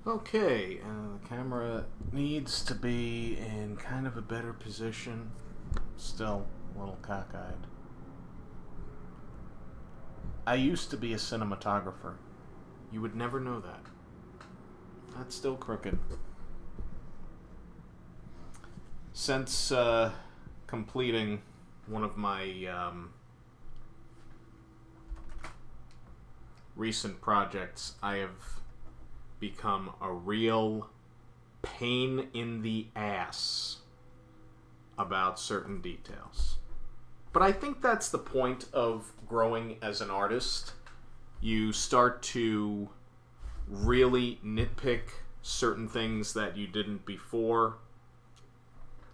Okay, the camera needs to be in kind of a better position. Still a little cockeyed. I used to be a cinematographer. You would never know that. That's still crooked. Since completing one of my recent projects, I have become a real pain in the ass about certain details. But I think that's the point of growing as an artist. You start to really nitpick certain things that you didn't before.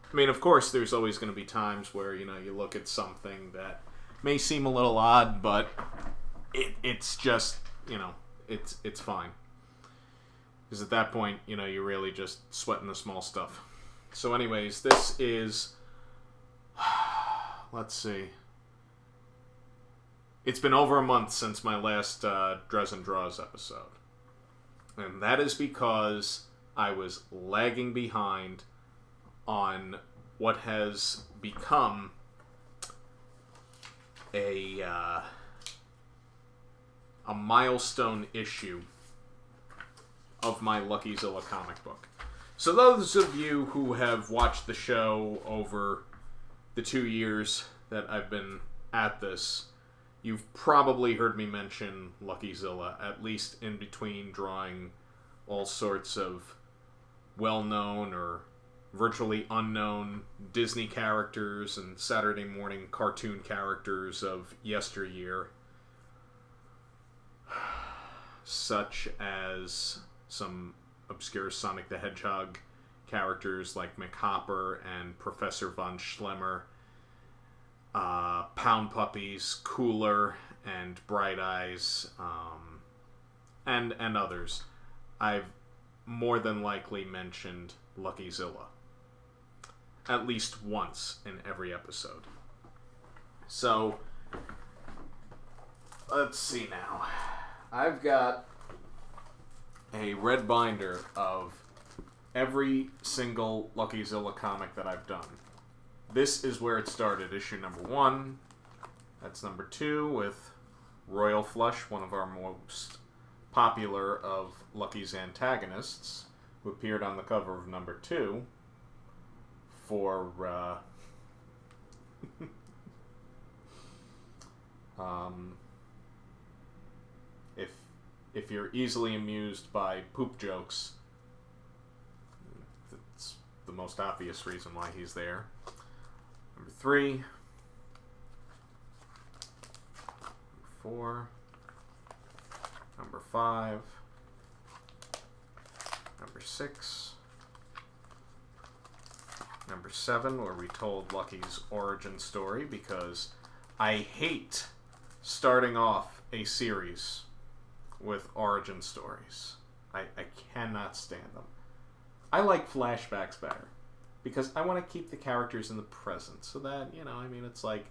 I mean, of course, there's always going to be times where, you look at something that may seem a little odd, but it's just, it's fine. Because at that point, you're really just sweating the small stuff. So anyways, this is, let's see. It's been over a month since my last Drezen Draws episode. And that is because I was lagging behind on what has become a milestone issue of my Luckyzilla comic book. So those of you who have watched the show over the 2 years that I've been at this, you've probably heard me mention Luckyzilla, at least in between drawing all sorts of well-known or virtually unknown Disney characters and Saturday morning cartoon characters of yesteryear, such as some obscure Sonic the Hedgehog characters like McHopper and Professor Von Schlemmer, Pound Puppies, Cooler, and Bright Eyes, and others. I've more than likely mentioned Luckyzilla at least once in every episode. So, let's see now. I've got a red binder of every single Luckyzilla comic that I've done. This is where it started, issue number 1. That's number 2 with Royal Flush, one of our most popular of Lucky's antagonists, who appeared on the cover of number 2 for if you're easily amused by poop jokes, that's the most obvious reason why he's there. Number 3, number 4, number 5, number 6, number 7, where we told Lucky's origin story, because I hate starting off a series with origin stories. I cannot stand them. I like flashbacks better, because I want to keep the characters in the present, so that, it's like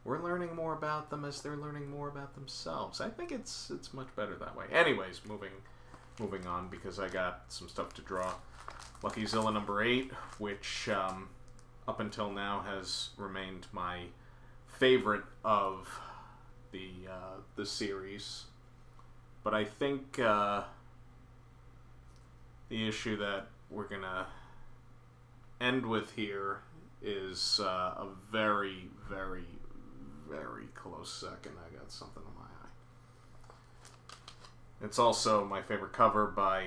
we're learning more about them as they're learning more about themselves. I think it's much better that way. Anyways, moving on, because I got some stuff to draw. Luckyzilla number 8, which up until now has remained my favorite of the series. But I think the issue that we're going to end with here is a very, very, very close second. I got something in my eye. It's also my favorite cover by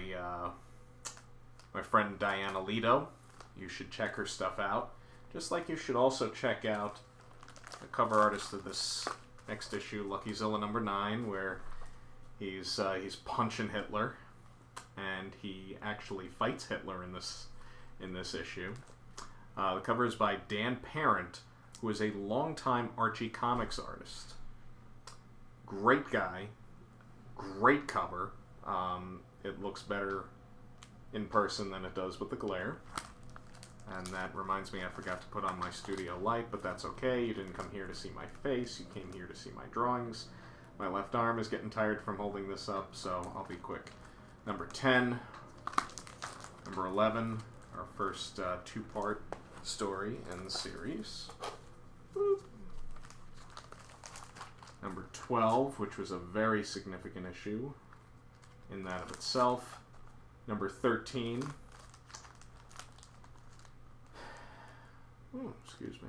my friend Diana Lido. You should check her stuff out. Just like you should also check out the cover artist of this next issue, Luckyzilla number 9, where he's punching Hitler, and he actually fights Hitler in this issue. The cover is by Dan Parent, who is a longtime Archie Comics artist. Great guy, great cover. It looks better in person than it does with the glare. And that reminds me, I forgot to put on my studio light, but that's okay. You didn't come here to see my face, you came here to see my drawings. My left arm is getting tired from holding this up, so I'll be quick. Number 10, Number 11, our first two-part story in the series. Boop. Number 12, which was a very significant issue in that of itself. Number 13. Oh, excuse me.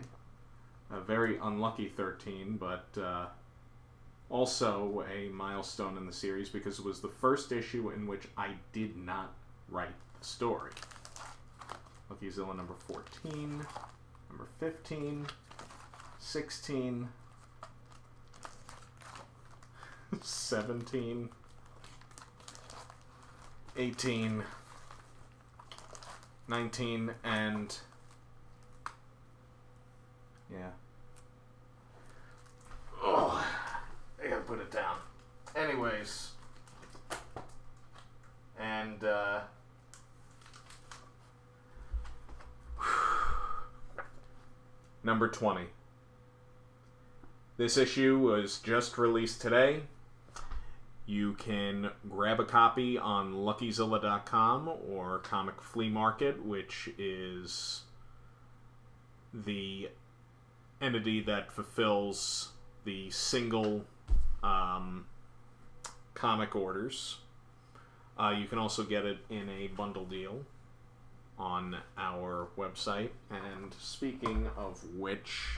A very unlucky 13, but also a milestone in the series because it was the first issue in which I did not write the story. Luckyzilla number 14, number 15, 16, 17, 18, 19, and yeah. Oh, I gotta put it down. Anyways, and number 20. This issue was just released today. You can grab a copy on Luckyzilla.com or Comic Flea Market, which is the entity that fulfills the single comic orders. You can also get it in a bundle deal on our website. And speaking of which,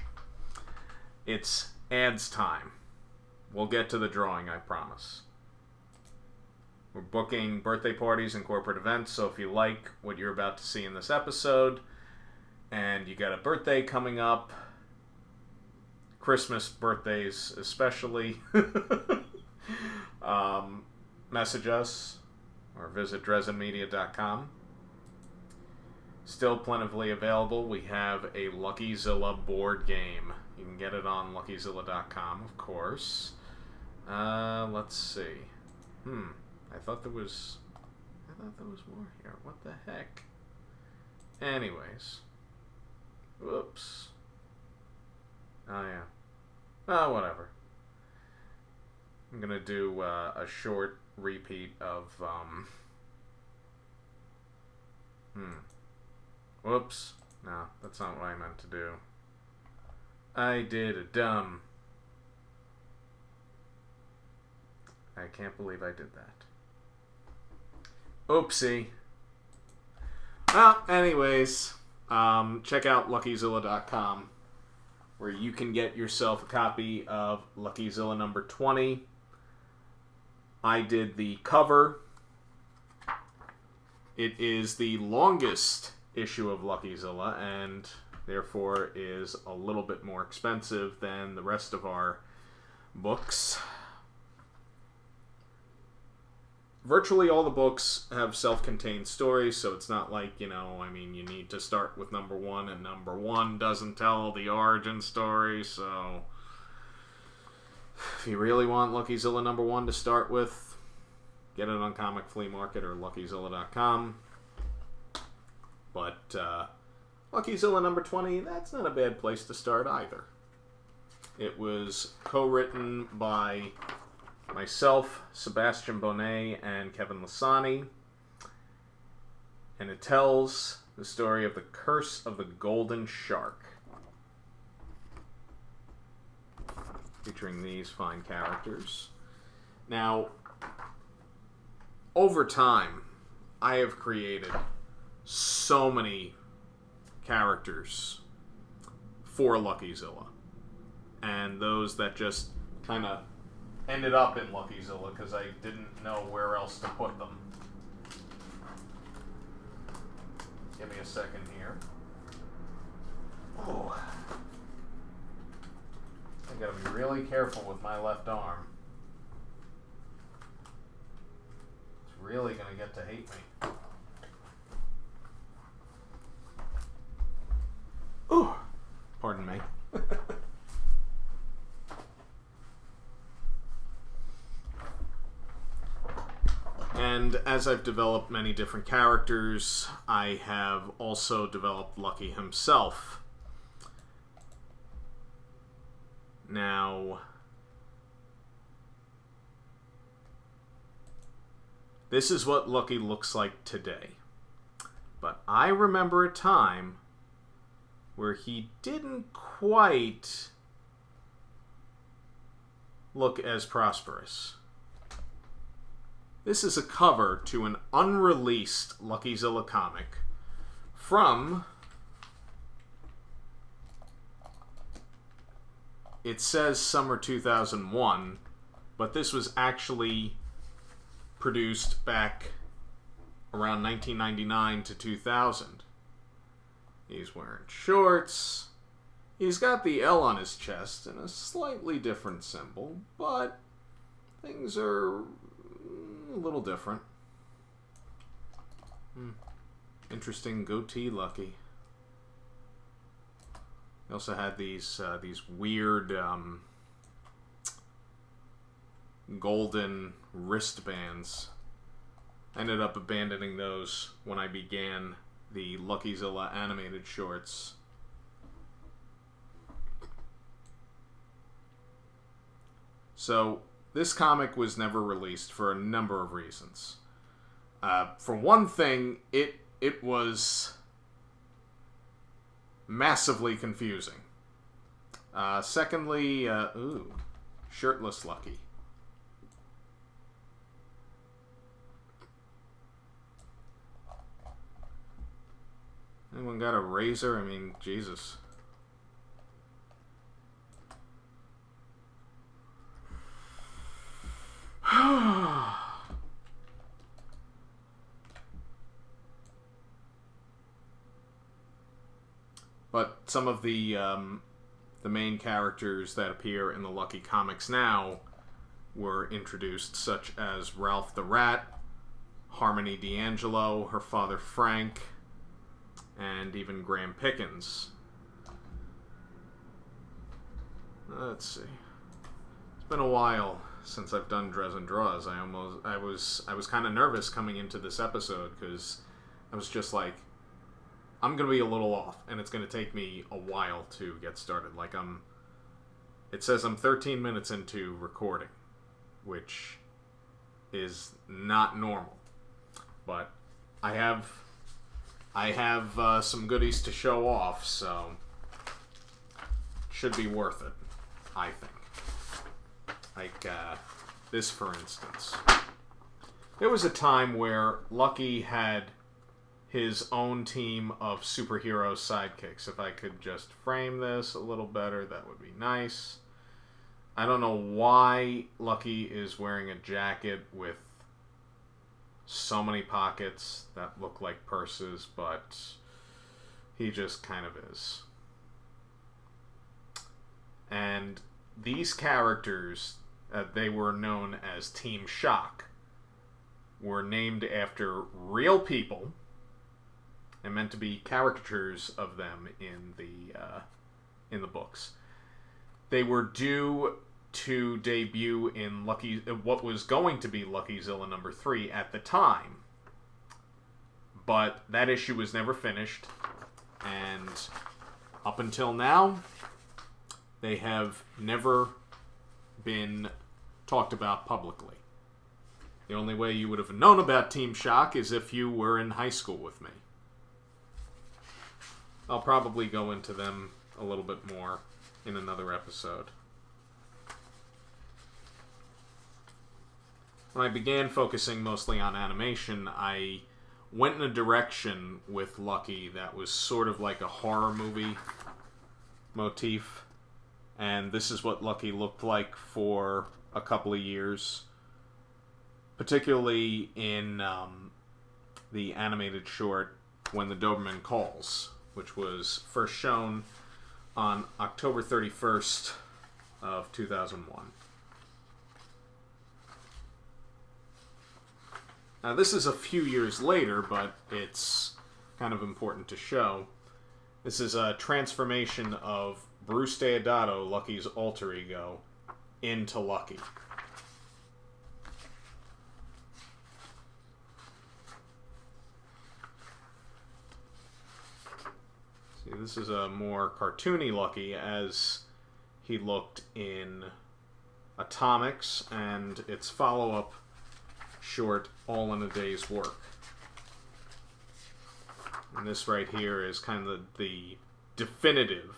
it's ads time. We'll get to the drawing, I promise. We're booking birthday parties and corporate events, so if you like what you're about to see in this episode, and you got a birthday coming up, Christmas birthdays especially, message us or visit DrezenMedia.com. Still plentifully available. We have a Luckyzilla board game. You can get it on Luckyzilla.com, of course. Let's see. I thought there was more here. What the heck? Anyways. Whoops. Oh, yeah. Oh, whatever. I'm gonna do a short repeat of, Whoops. No, that's not what I meant to do. I did a dumb. I can't believe I did that. Oopsie. Well, anyways, check out Luckyzilla.com, where you can get yourself a copy of Luckyzilla number 20. I did the cover. It is the longest issue of Luckyzilla, and therefore is a little bit more expensive than the rest of our books. Virtually all the books have self-contained stories, so it's not like, you need to start with number 1, and number 1 doesn't tell the origin story, so if you really want Luckyzilla number 1 to start with, get it on Comic Flea Market or Luckyzilla.com. But Luckyzilla number 20, that's not a bad place to start either. It was co-written by myself, Sebastian Bonet, and Kevin Lasani. And it tells the story of the Curse of the Golden Shark, featuring these fine characters. Now, over time, I have created so many characters for Luckyzilla, and those that just kind of ended up in Luckyzilla because I didn't know where else to put them. Give me a second here. Oh, I gotta be really careful with my left arm. It's really gonna get to hate me. Ooh, pardon me. And as I've developed many different characters, I have also developed Lucky himself. Now, this is what Lucky looks like today. But I remember a time where he didn't quite look as prosperous. This is a cover to an unreleased Luckyzilla comic from, it says summer 2001, but this was actually produced back around 1999 to 2000. He's wearing shorts. He's got the L on his chest and a slightly different symbol, but things are a little different. Interesting goatee, Lucky. He also had these weird golden wristbands. I ended up abandoning those when I began the Luckyzilla animated shorts. So, this comic was never released for a number of reasons. For one thing, it was massively confusing. Secondly, shirtless Lucky. Anyone got a razor? I mean, Jesus. But some of the main characters that appear in the Lucky comics now were introduced, such as Ralph the Rat, Harmony D'Angelo, her father Frank, and even Graham Pickens. Let's see. It's been a while since I've done Drezen Draws. I was kind of nervous coming into this episode because I was just like, I'm gonna be a little off, and it's gonna take me a while to get started. Like it says I'm 13 minutes into recording, which is not normal, but I have some goodies to show off, so it should be worth it, I think. Like this, for instance. There was a time where Lucky had his own team of superhero sidekicks. If I could just frame this a little better, that would be nice. I don't know why Lucky is wearing a jacket with so many pockets that look like purses, but he just kind of is. And these characters, they were known as Team Shock, were named after real people and meant to be caricatures of them in the books. They were due to debut in what was going to be Luckyzilla number 3 at the time, but that issue was never finished, and up until now, they have never been talked about publicly. The only way you would have known about Team Shock is if you were in high school with me. I'll probably go into them a little bit more in another episode. When I began focusing mostly on animation, I went in a direction with Lucky that was sort of like a horror movie motif. And this is what Lucky looked like for a couple of years. Particularly in the animated short When the Doberman Calls, which was first shown on October 31st of 2001. Now, this is a few years later, but it's kind of important to show. This is a transformation of Bruce Deodato, Lucky's alter ego, into Lucky. See, this is a more cartoony Lucky as he looked in Atomics and its follow-up short, All in a Day's Work. And this right here is kind of the definitive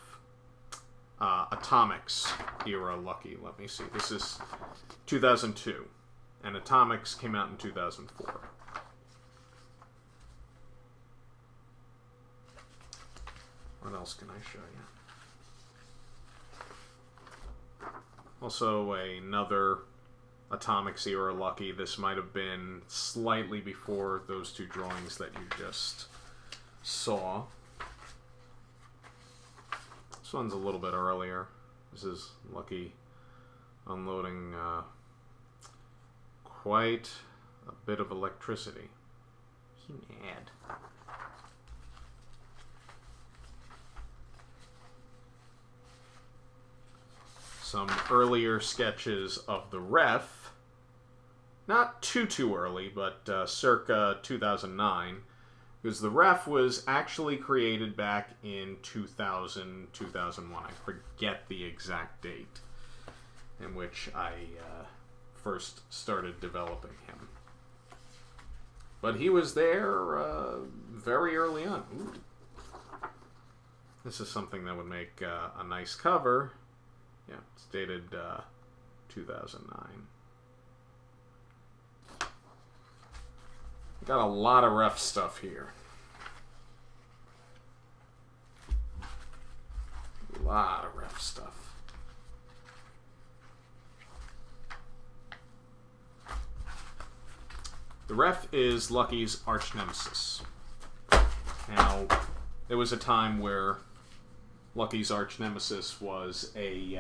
Atomics era Lucky. Let me see. This is 2002. And Atomics came out in 2004. What else can I show you? Also another Atomics era Lucky. This might have been slightly before those two drawings that you just saw. This one's a little bit earlier. This is Lucky unloading quite a bit of electricity. He mad. Some earlier sketches of the Ref. Not too early, but circa 2009. Because the Ref was actually created back in 2000, 2001. I forget the exact date in which I first started developing him. But he was there very early on. Ooh. This is something that would make a nice cover. Yeah, it's dated 2009. Got a lot of Ref stuff here. A lot of Ref stuff. The Ref is Lucky's arch nemesis. Now, there was a time where Lucky's arch nemesis was a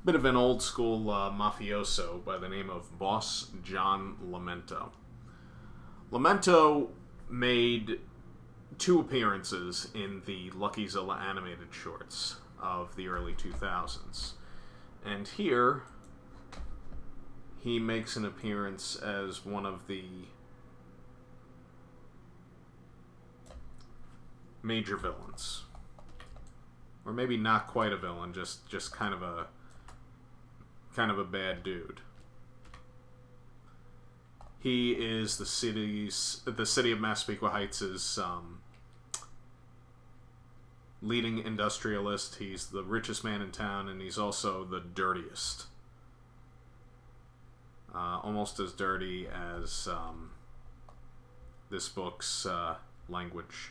bit of an old school mafioso by the name of Boss John Lamento. Lamento made 2 appearances in the Luckyzilla animated shorts of the early 2000s. And here, he makes an appearance as one of the major villains. Or maybe not quite a villain, just kind of a bad dude. He is the city of Massapequa Heights' leading industrialist. He's the richest man in town, and he's also the dirtiest. Almost as dirty as this book's language.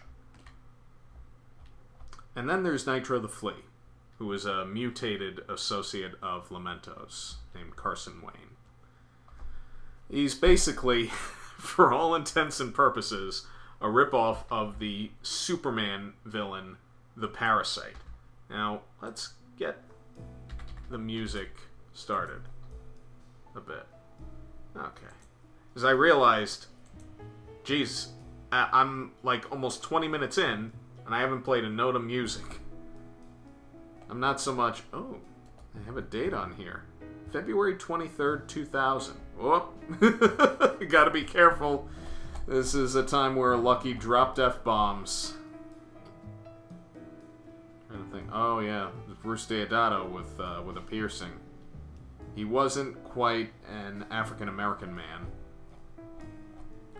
And then there's Nitro the Flea, who is a mutated associate of Lamento's, named Carson Wayne. He's basically, for all intents and purposes, a ripoff of the Superman villain, the Parasite. Now, let's get the music started a bit. Okay. As I realized, geez, I'm like almost 20 minutes in, and I haven't played a note of music. I'm not so much... Oh, I have a date on here. February 23rd, 2000. Whoop. Gotta be careful. This is a time where Lucky dropped F-bombs. Trying to think. Oh, yeah. Bruce Deodato with a piercing. He wasn't quite an African-American man.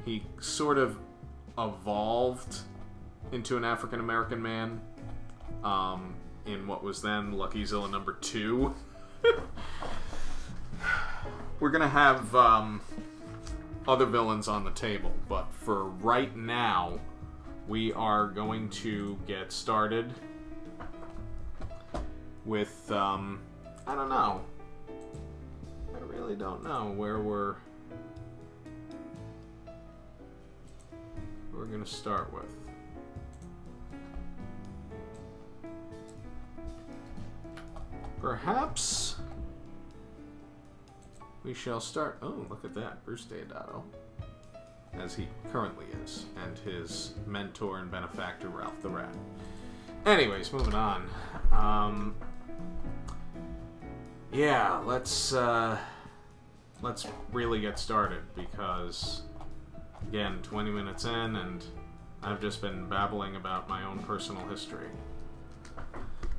He sort of evolved into an African-American man in what was then Luckyzilla number 2. We're going to have other villains on the table, but for right now, we are going to get started with, I don't know. I really don't know where we're going to start with. Perhaps we shall start... Oh, look at that. Bruce Deodato. As he currently is. And his mentor and benefactor, Ralph the Rat. Anyways, moving on. Yeah, let's really get started. Because, again, 20 minutes in, and I've just been babbling about my own personal history.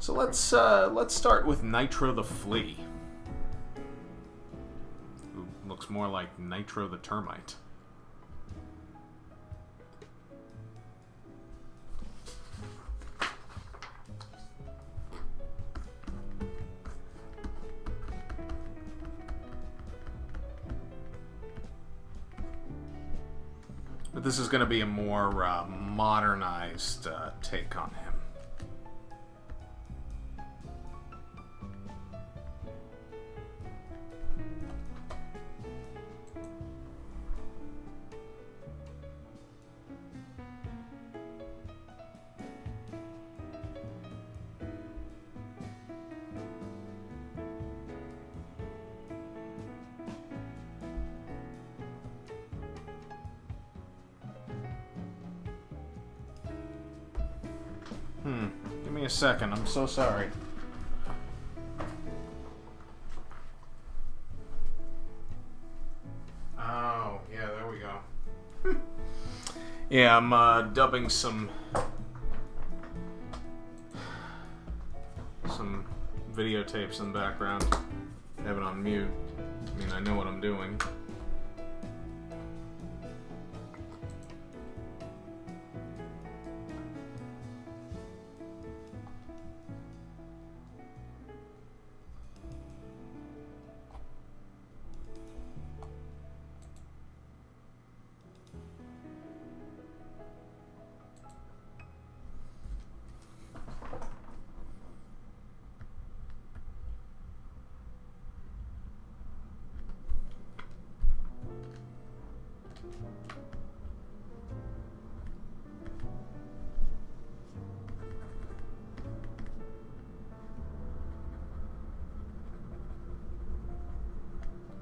So let's start with Nitro the Flea. Who looks more like Nitro the Termite. But this is going to be a more modernized take on him. Give me a second. I'm so sorry. Oh, yeah, there we go. Yeah, I'm dubbing some videotapes in the background. I have it on mute. I mean, I know what I'm doing.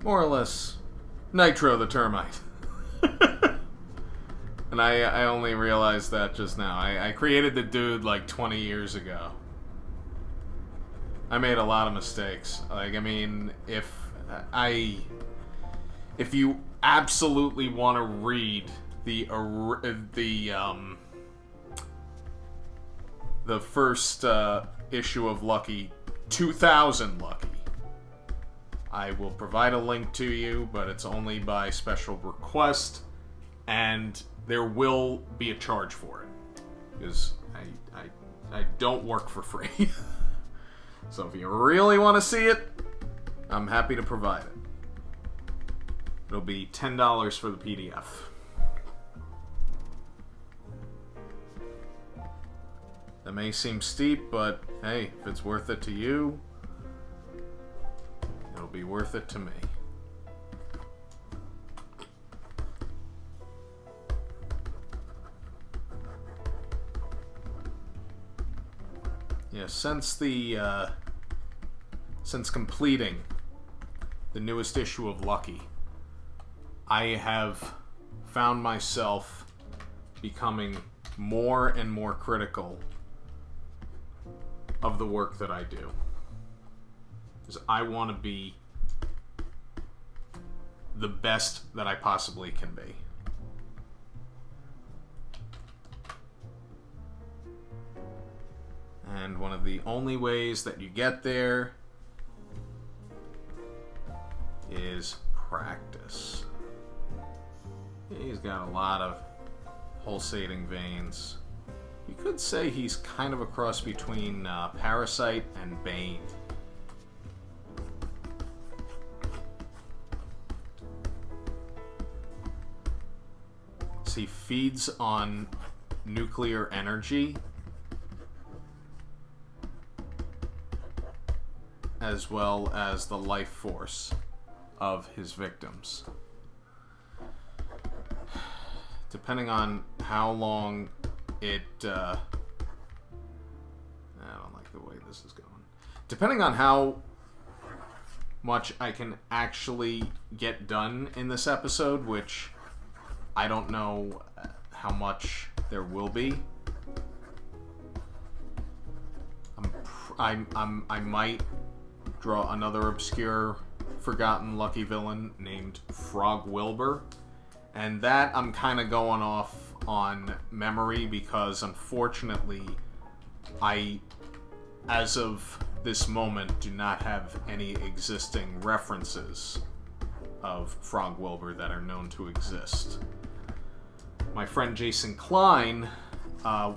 More or less, Nitro the Termite. And I only realized that just now. I created the dude like 20 years ago. I made a lot of mistakes. Like, I mean, if you absolutely want to read the first issue of Lucky, 2000 Lucky, I will provide a link to you, but it's only by special request, and there will be a charge for it, because I don't work for free. So if you really want to see it, I'm happy to provide it. It'll be $10 for the PDF. That may seem steep, but hey, if it's worth it to you, it'll be worth it to me. Yeah, since completing the newest issue of Lucky, I have found myself becoming more and more critical of the work that I do. Because I want to be the best that I possibly can be. And one of the only ways that you get there is practice. He's got a lot of pulsating veins. You could say he's kind of a cross between Parasite and Bane. So he feeds on nuclear energy, as well as the life force of his victims. Depending on how long it... I don't like the way this is going. Depending on how much I can actually get done in this episode, which I don't know how much there will be. I might draw another obscure, forgotten Lucky villain named Frog Wilbur. And that I'm kind of going off on memory because, unfortunately, I, as of this moment, do not have any existing references of Frog Wilbur that are known to exist. My friend Jason Klein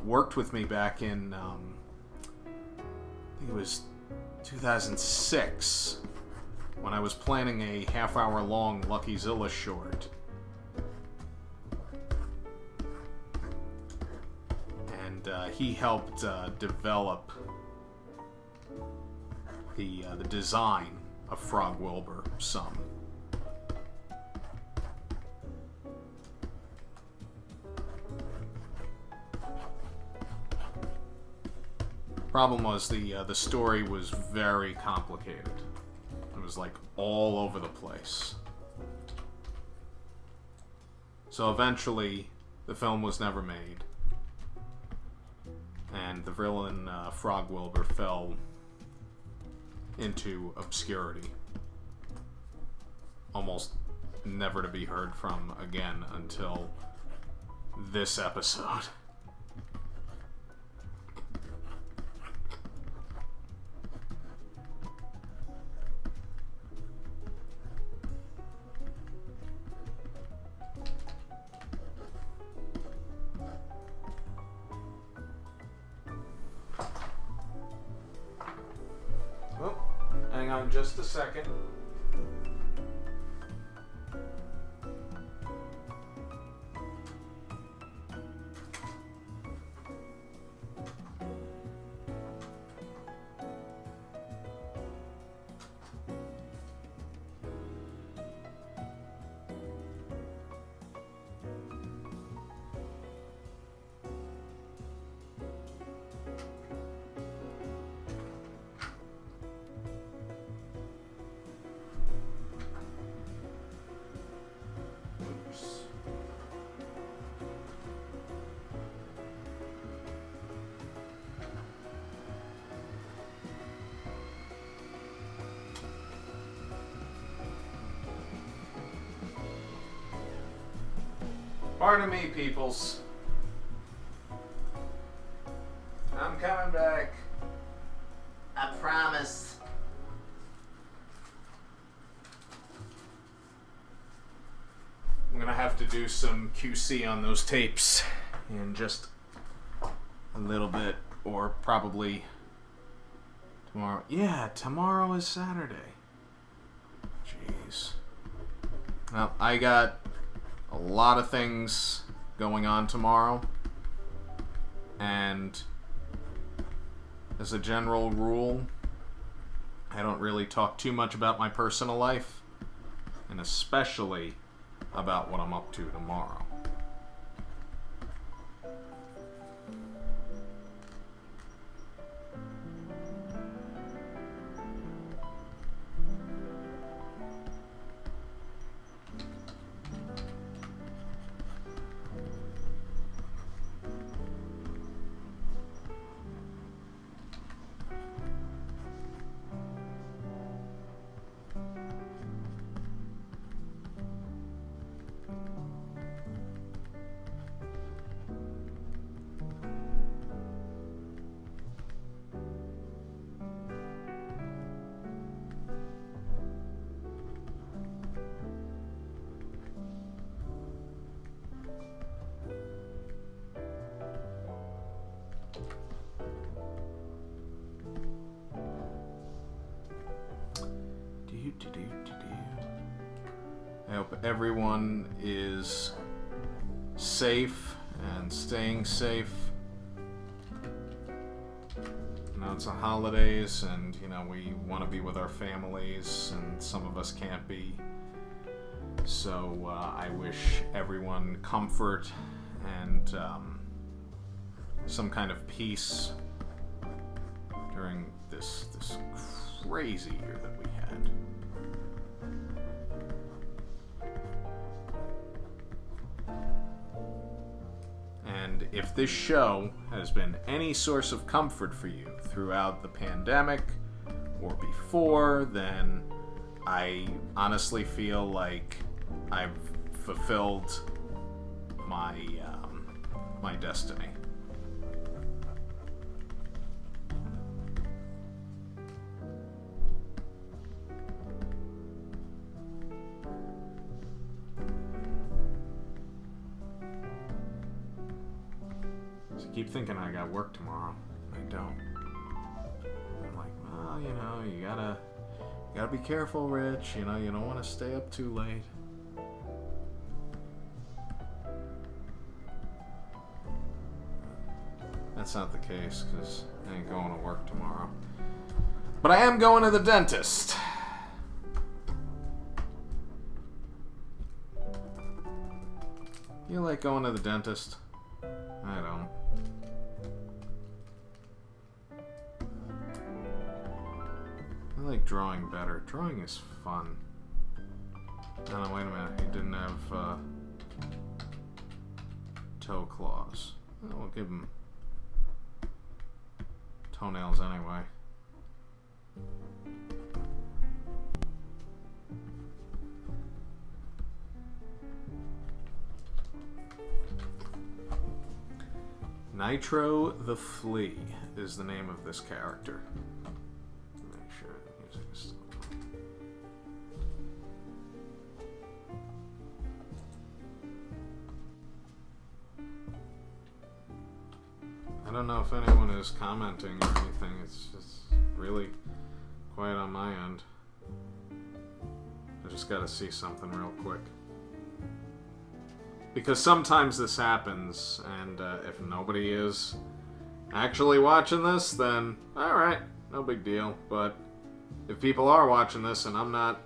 worked with me back in, I think it was 2006, when I was planning a half-hour-long Luckyzilla short. he helped develop the design of Frog Wilbur some. Problem was the story was very complicated. It was like all over the place. So eventually, the film was never made, and the villain Frog Wilbur fell into obscurity, almost never to be heard from again until this episode. Hang on just a second. Pardon me, peoples. I'm coming back. I promise. I'm gonna have to do some QC on those tapes in just a little bit, or probably tomorrow. Yeah, tomorrow is Saturday. Jeez. Well, I got a lot of things going on tomorrow, and as a general rule, I don't really talk too much about my personal life, and especially about what I'm up to tomorrow. I hope everyone is safe and staying safe. Now it's the holidays, and we want to be with our families, and some of us can't be. So I wish everyone comfort and some kind of peace during this crazy year that we had. And if this show has been any source of comfort for you throughout the pandemic or before, then I honestly feel like I've fulfilled my my destiny. So I keep thinking I got work tomorrow. I don't. I'm like, well, you gotta be careful, Rich. You don't want to stay up too late. That that's not the case, because I ain't going to work tomorrow. But I am going to the dentist. You like going to the dentist? I don't. I like drawing better. Drawing is fun. Oh, no, wait a minute. He didn't have toe claws. Oh, we'll give him toenails anyway. Nitro the Flea is the name of this character. Make sure the music is still going. I don't know if anyone is commenting or anything. It's just really quiet on my end. I just gotta see something real quick. Because sometimes this happens, and if nobody is actually watching this, then alright, no big deal. But if people are watching this and I'm not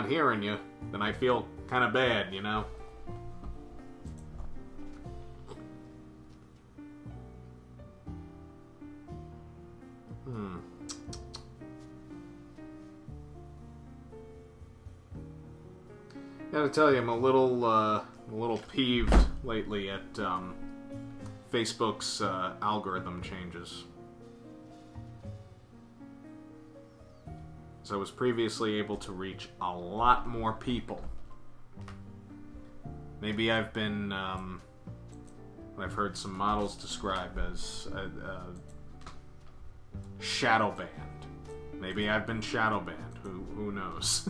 hearing you, then I feel kind of bad, you know? Gotta tell you, I'm a little peeved lately at Facebook's algorithm changes. So I was previously able to reach a lot more people. Maybe I've been, what I've heard some models describe as shadow banned. Maybe I've been shadow banned. Who knows?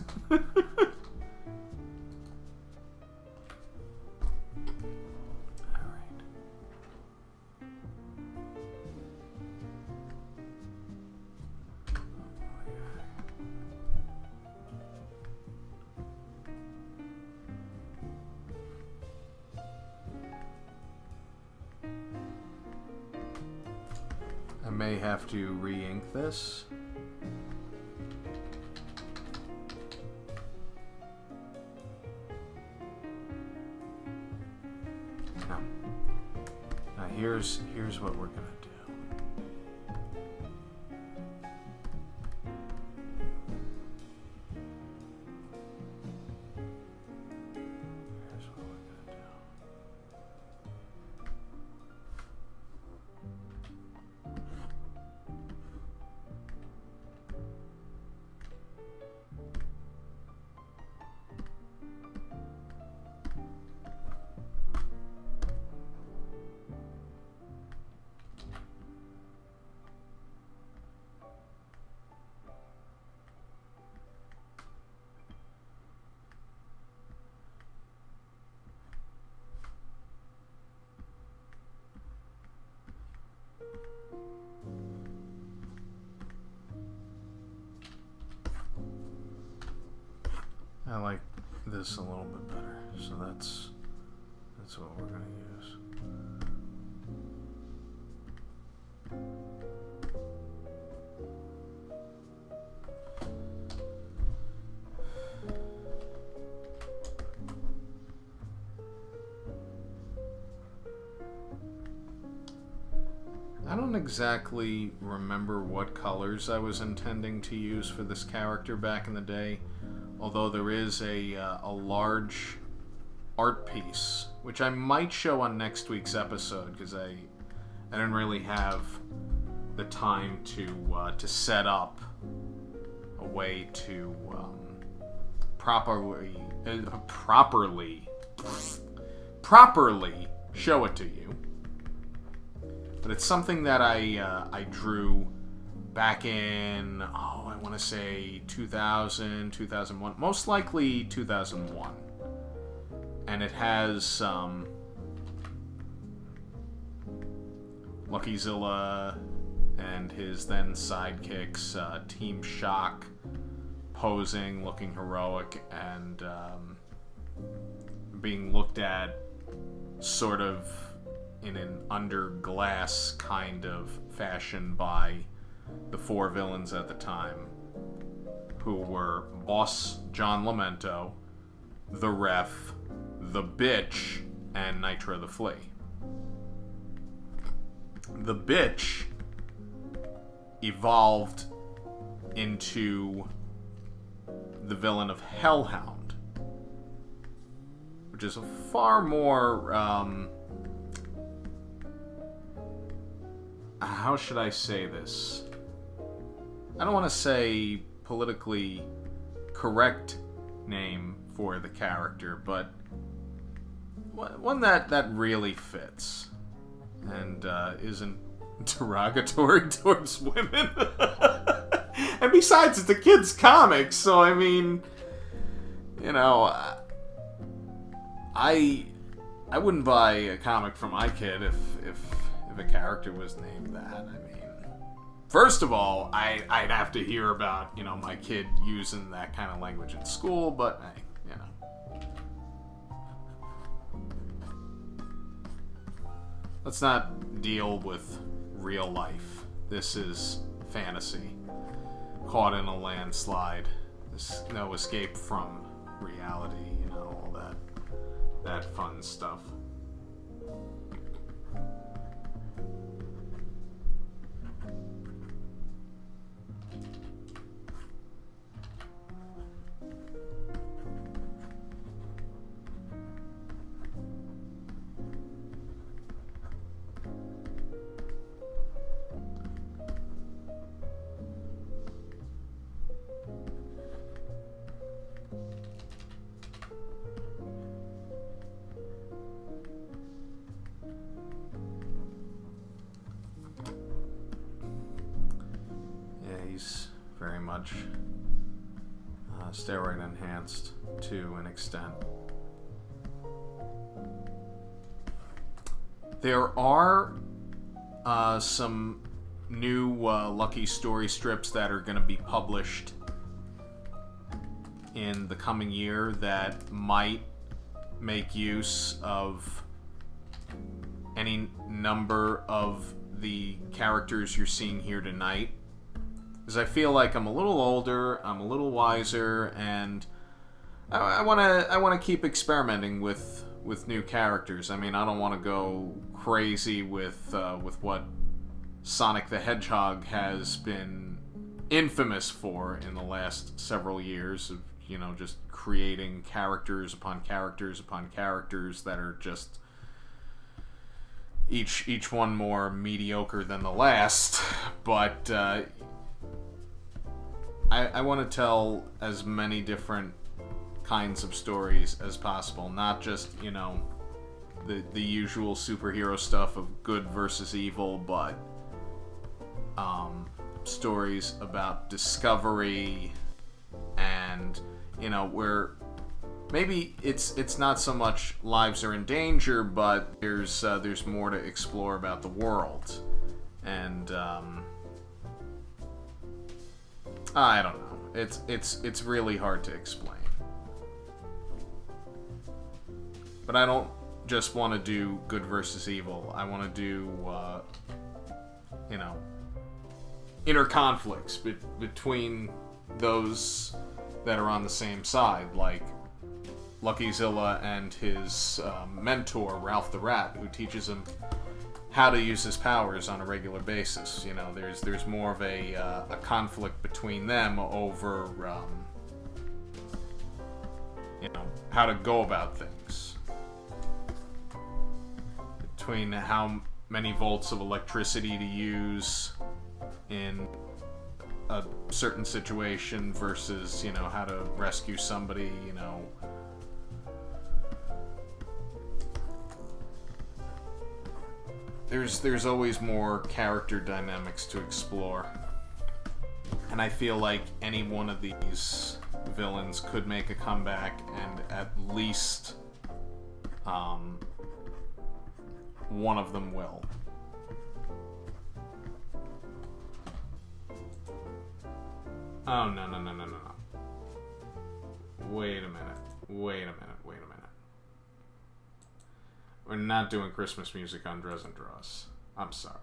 I may have to re-ink this. Now here's what we're gonna do. I like this a little bit better, so that's what we're gonna use. I don't exactly remember what colors I was intending to use for this character back in the day. Although there is a large art piece, which I might show on next week's episode, because I didn't really have the time to set up a way to properly show it to you. But it's something that I drew back in, I want to say 2000, 2001, most likely 2001. And it has Luckyzilla and his then sidekicks, Team Shock, posing, looking heroic, and being looked at sort of in an under glass kind of fashion by the four villains at the time, who were Boss John Lamento, the Ref, the Bitch, and Nitro the Flea. The Bitch evolved into the villain of Hellhound, which is a far more, how should I say this? I don't want to say politically correct name for the character, but one that really fits and isn't derogatory towards women. And besides, it's a kid's comic, so I mean, you know, I wouldn't buy a comic for my kid if a character was named that. I mean, first of all, I'd have to hear about, you know, my kid using that kind of language in school, but hey, you know. Let's not deal with real life. This is fantasy. Caught in a landslide. There's no escape from reality, you know, all that fun stuff. Very much steroid enhanced to an extent. There are some new Lucky story strips that are going to be published in the coming year that might make use of any number of the characters you're seeing here tonight. Because I feel like I'm a little older, I'm a little wiser, and I want to keep experimenting with new characters. I mean, I don't want to go crazy with what Sonic the Hedgehog has been infamous for in the last several years of, you know, just creating characters upon characters upon characters that are just each one more mediocre than the last. But I want to tell as many different kinds of stories as possible, not just, you know, the usual superhero stuff of good versus evil, but stories about discovery and, you know, where maybe it's not so much lives are in danger, but there's more to explore about the world. And I don't know. It's really hard to explain. But I don't just want to do good versus evil. I want to do, you know, inner conflicts between those that are on the same side, like Luckyzilla and his mentor, Ralph the Rat, who teaches him how to use his powers on a regular basis. You know, there's more of a conflict between them over, you know, how to go about things. Between how many volts of electricity to use in a certain situation versus, you know, how to rescue somebody, you know. There's always more character dynamics to explore. And I feel like any one of these villains could make a comeback, and at least one of them will. Oh, no. Wait a minute. We're not doing Christmas music on Drezen Draws. I'm sorry.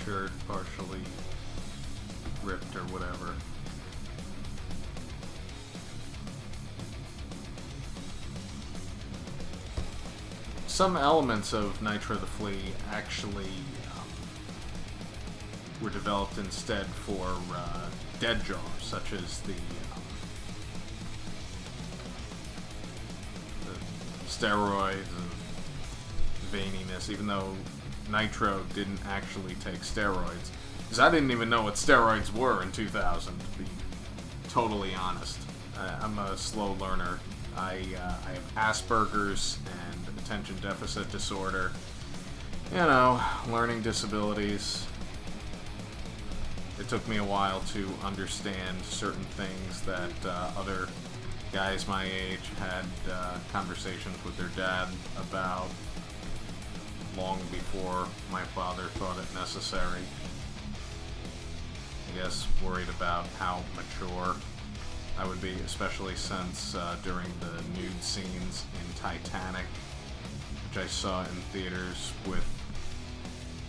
Shirt partially ripped or whatever. Some elements of Nitro the Flea actually were developed instead for dead jobs, such as the steroids and veininess, even though Nitro didn't actually take steroids. Because I didn't even know what steroids were in 2000, to be totally honest. I'm a slow learner. I have Asperger's and attention deficit disorder. You know, learning disabilities. It took me a while to understand certain things that other guys my age had conversations with their dad about long before my father thought it necessary. I guess worried about how mature I would be, especially since during the nude scenes in Titanic, which I saw in theaters with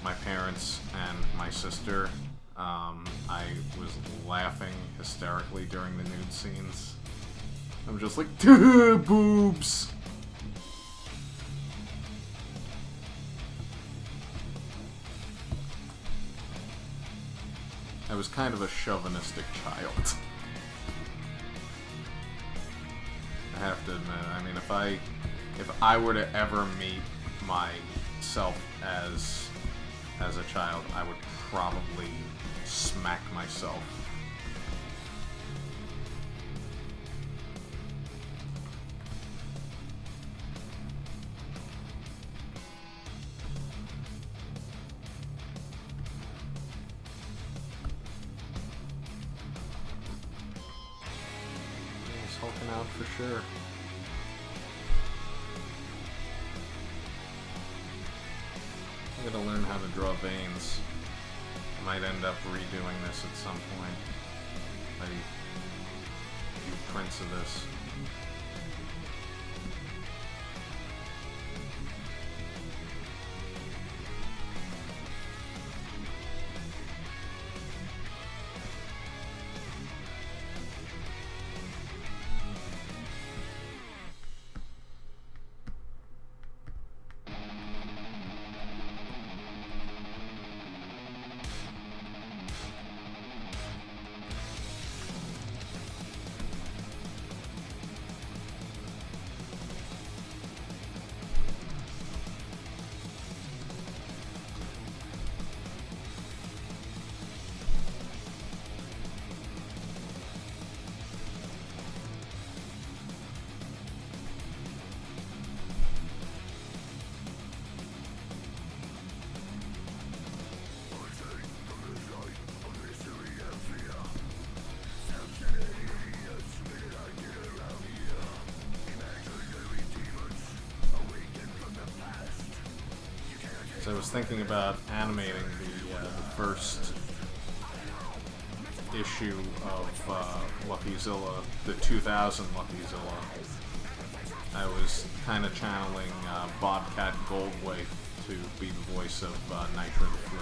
my parents and my sister, I was laughing hysterically during the nude scenes. I'm just like, boobs! I was kind of a chauvinistic child. I have to admit, I mean, if I were to ever meet myself as a child, I would probably smack myself. Hulking out for sure. I'm gonna learn how to draw veins. I might end up redoing this at some point. I do prints of this. I was thinking about animating the first issue of Luckyzilla, the 2000 Luckyzilla. I was kind of channeling Bobcat Goldthwait to be the voice of Nitro the Flea.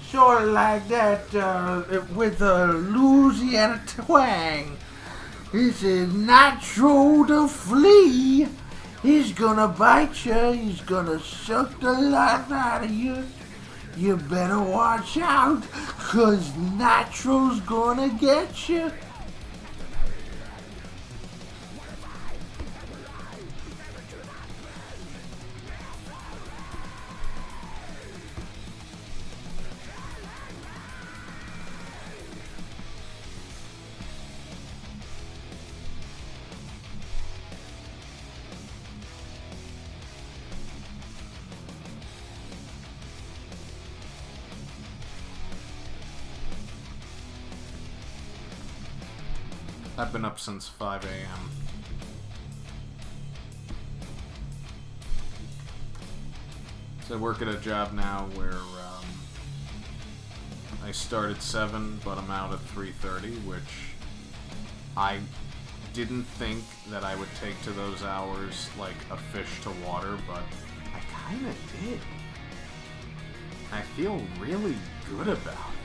Sort of like that, with a Louisiana twang. This is Nitro the Flea. He's gonna bite you, he's gonna suck the life out of you. You better watch out, 'cause Nitro's gonna get you. I've been up since 5 a.m. So I work at a job now where I start at 7, but I'm out at 3:30, which I didn't think that I would take to those hours like a fish to water, but I kind of did. I feel really good about it.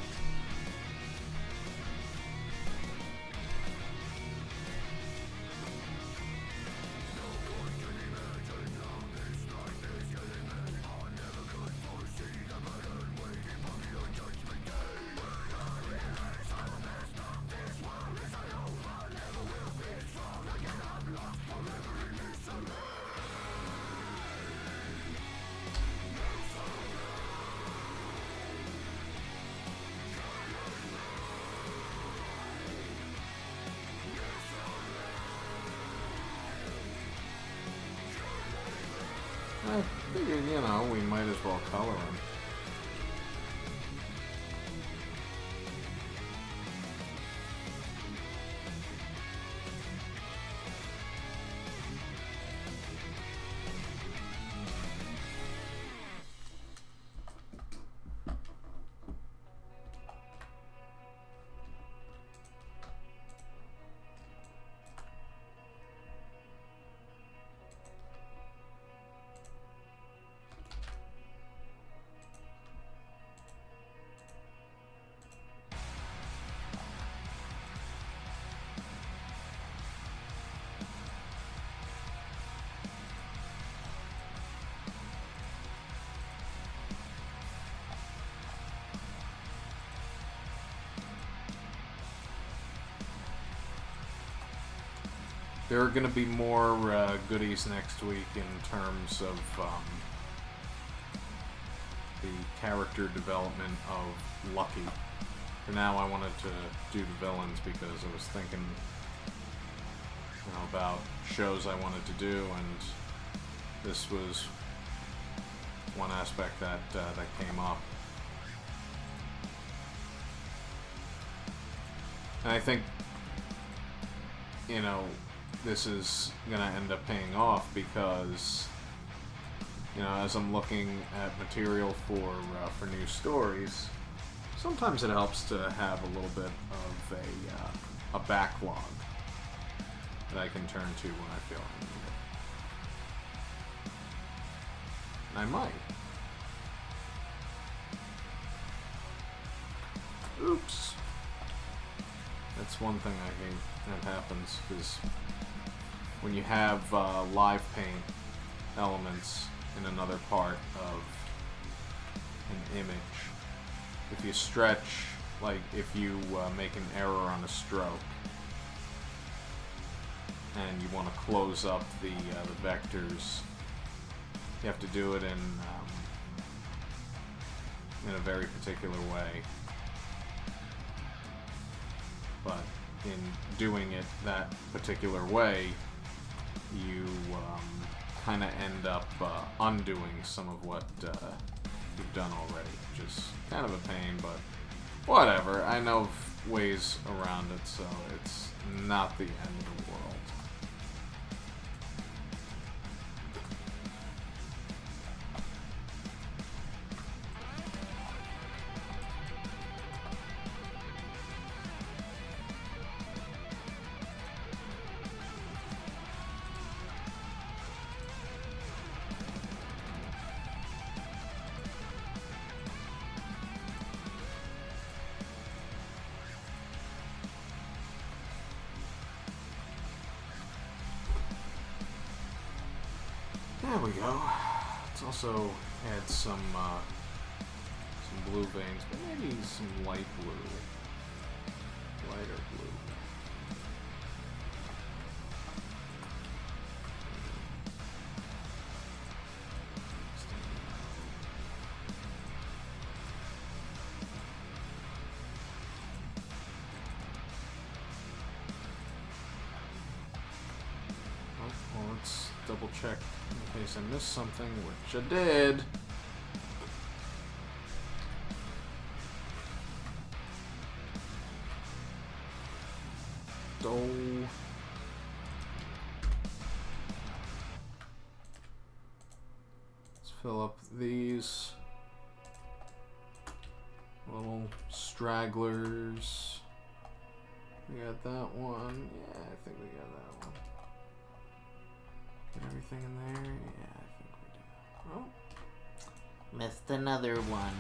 I figured, we might as well color him. There are going to be more goodies next week in terms of the character development of Lucky. For now, I wanted to do the villains because I was thinking, about shows I wanted to do, and this was one aspect that came up. And I think, this is going to end up paying off because, as I'm looking at material for new stories, sometimes it helps to have a little bit of a backlog that I can turn to when I feel I need it. And I might. Oops. That's one thing I hate that happens, because when you have live paint elements in another part of an image, if you stretch, like if you make an error on a stroke and you want to close up the vectors, you have to do it in a very particular way. But in doing it that particular way, you kind of end up undoing some of what you've done already, which is kind of a pain, but whatever. I know of ways around it, so it's not the end of the world. There we go. Let's also add some Some blue veins, but maybe some light blue. Lighter blue. Well, let's double check in case I missed something, which I did. Let's fill up these little stragglers. We got that one. Yeah, I think we got that one. Get everything in there? Yeah, I think we do. Oh. Missed another one.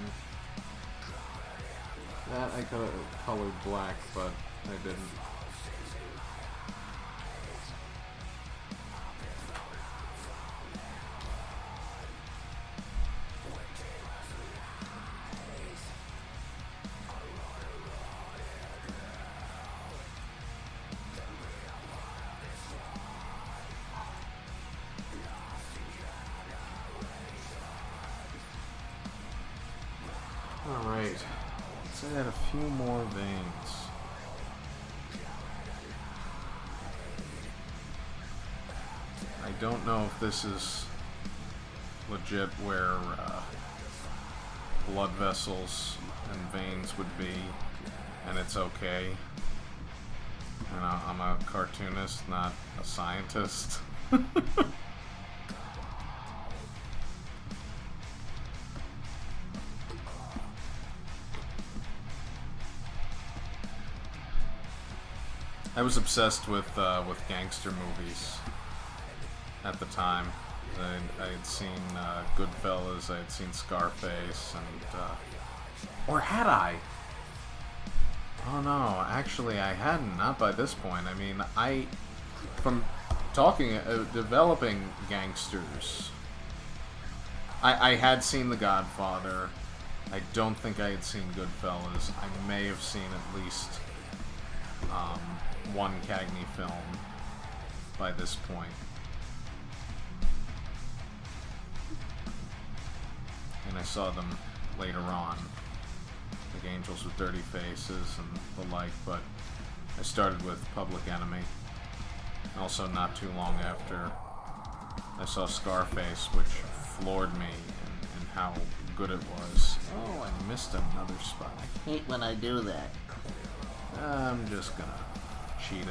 That I could have colored black, but I didn't. Alright, let's add a few more veins. I don't know if this is legit where blood vessels and veins would be, and it's okay. And I'm a cartoonist, not a scientist. I was obsessed with gangster movies at the time. I had seen Goodfellas, I had seen Scarface, and or had I? Oh no, actually I hadn't. Not by this point. I mean, from talking, developing gangsters. I had seen The Godfather. I don't think I had seen Goodfellas. I may have seen at least one Cagney film by this point. And I saw them later on, like Angels with Dirty Faces and the like, but I started with Public Enemy. Also not too long after I saw Scarface, which floored me in how good it was. Oh, I missed another spot. I hate when I do that. I'm just gonna cheat it.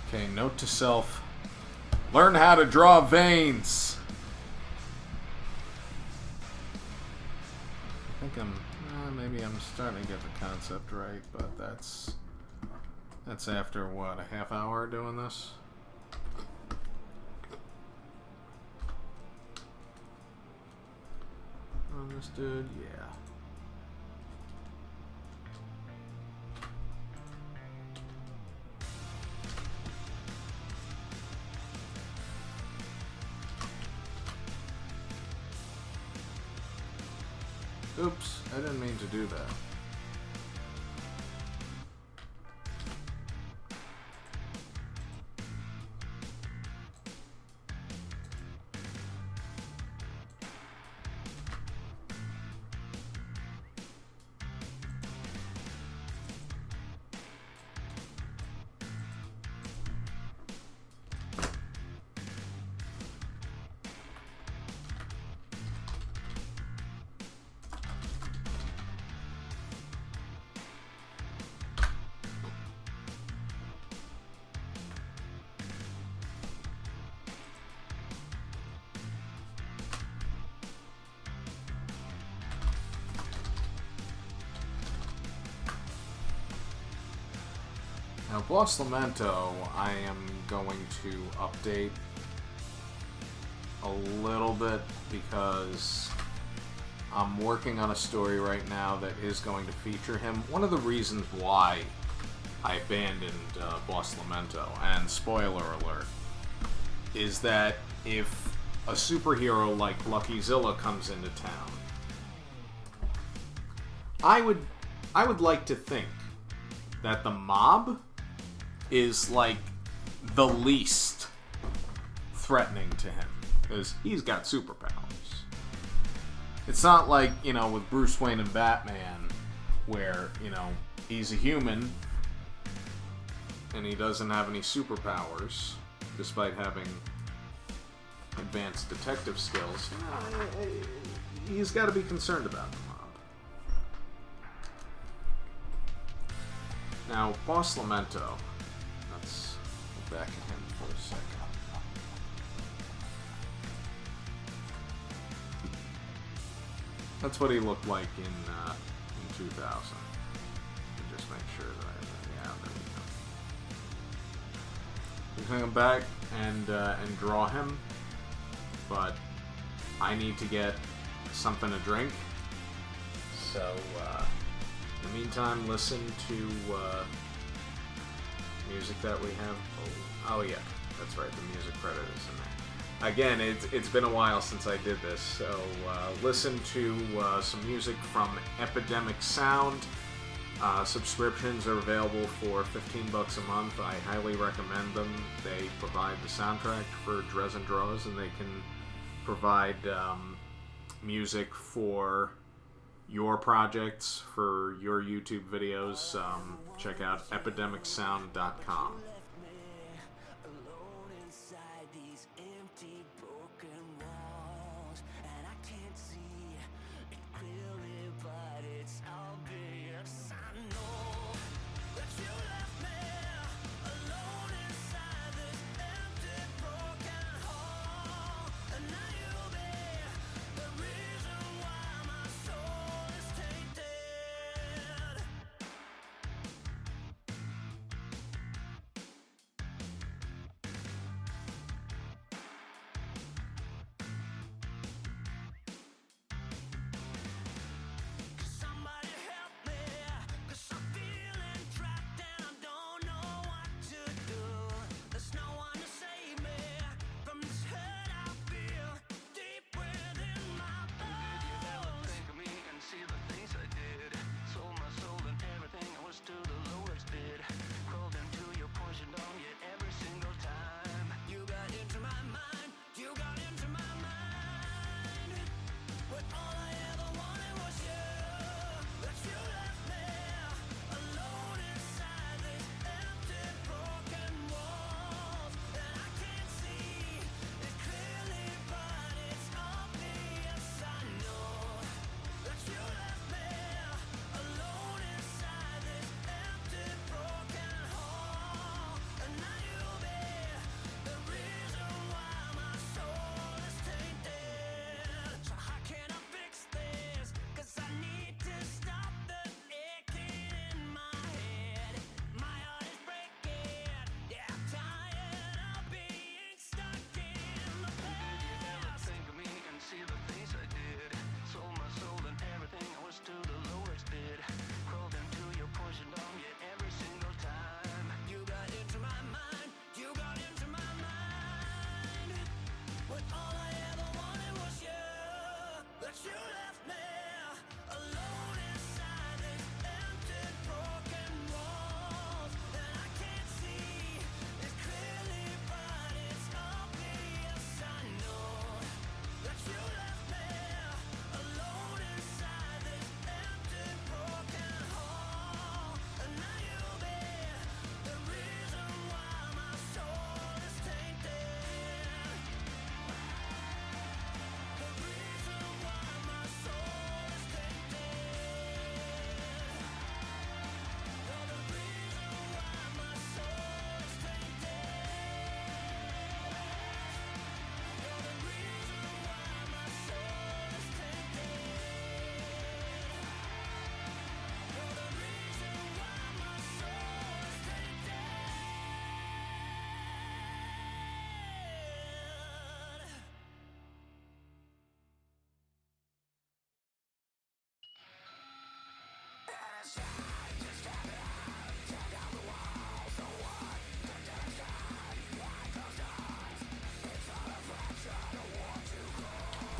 Okay, note to self. Learn how to draw veins. I think maybe I'm starting to get the concept right, but that's after what, a half hour doing this? On this dude, yeah. Oops, I didn't mean to do that. Now, Boss Lamento, I am going to update a little bit because I'm working on a story right now that is going to feature him. One of the reasons why I abandoned Boss Lamento, and spoiler alert, is that if a superhero like Luckyzilla comes into town, I would like to think that the mob is like the least threatening to him, because he's got superpowers. It's not like, with Bruce Wayne and Batman, where, he's a human and he doesn't have any superpowers, despite having advanced detective skills. He's got to be concerned about the mob. Now, Boss Lamento, let's look back at him for a second. That's what he looked like in 2000. Just make sure that there we go. We're gonna come back and draw him, but I need to get something to drink. So in the meantime, listen to music that we have. Oh yeah, that's right. The music credit is in there. Again, it's been a while since I did this, so listen to some music from Epidemic Sound. Subscriptions are available for $15 a month. I highly recommend them. They provide the soundtrack for Drezen Draws, and they can provide music for your projects, for your YouTube videos. Check out epidemicsound.com.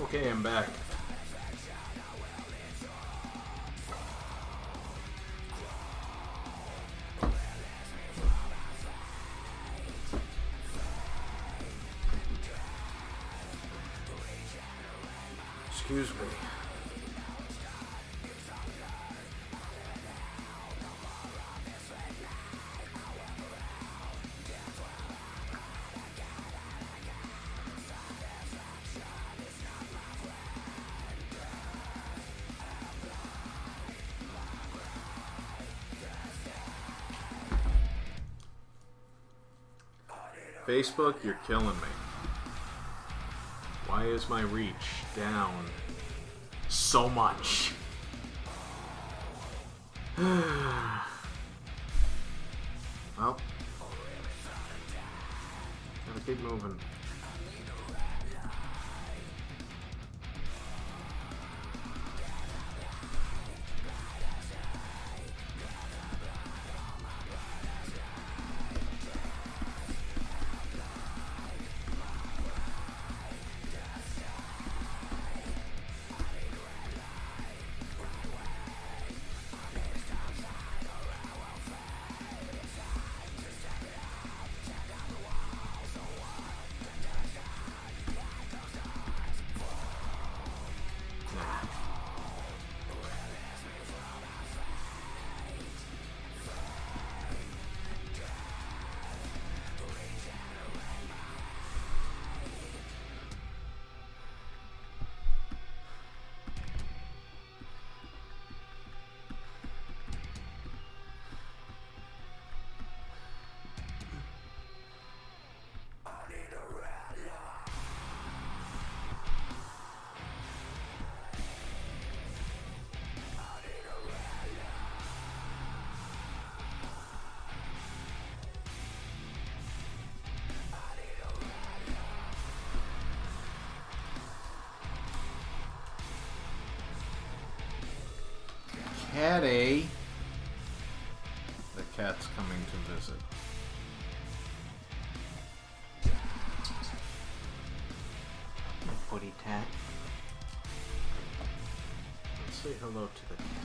Okay, I'm back. Excuse me. Facebook, you're killing me. Why is my reach down so much? Well, gotta keep moving. Catty. The cat's coming to visit. Putty cat. Let's say hello to the cat.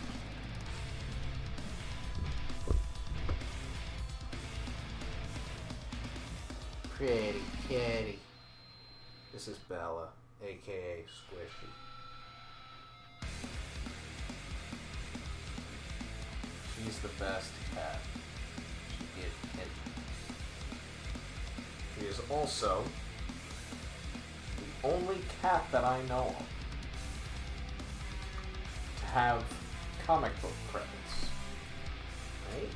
Pretty kitty. This is Bella, aka Squishy. She's the best cat. She is kitty. She is also the only cat that I know of to have comic book credits. Right?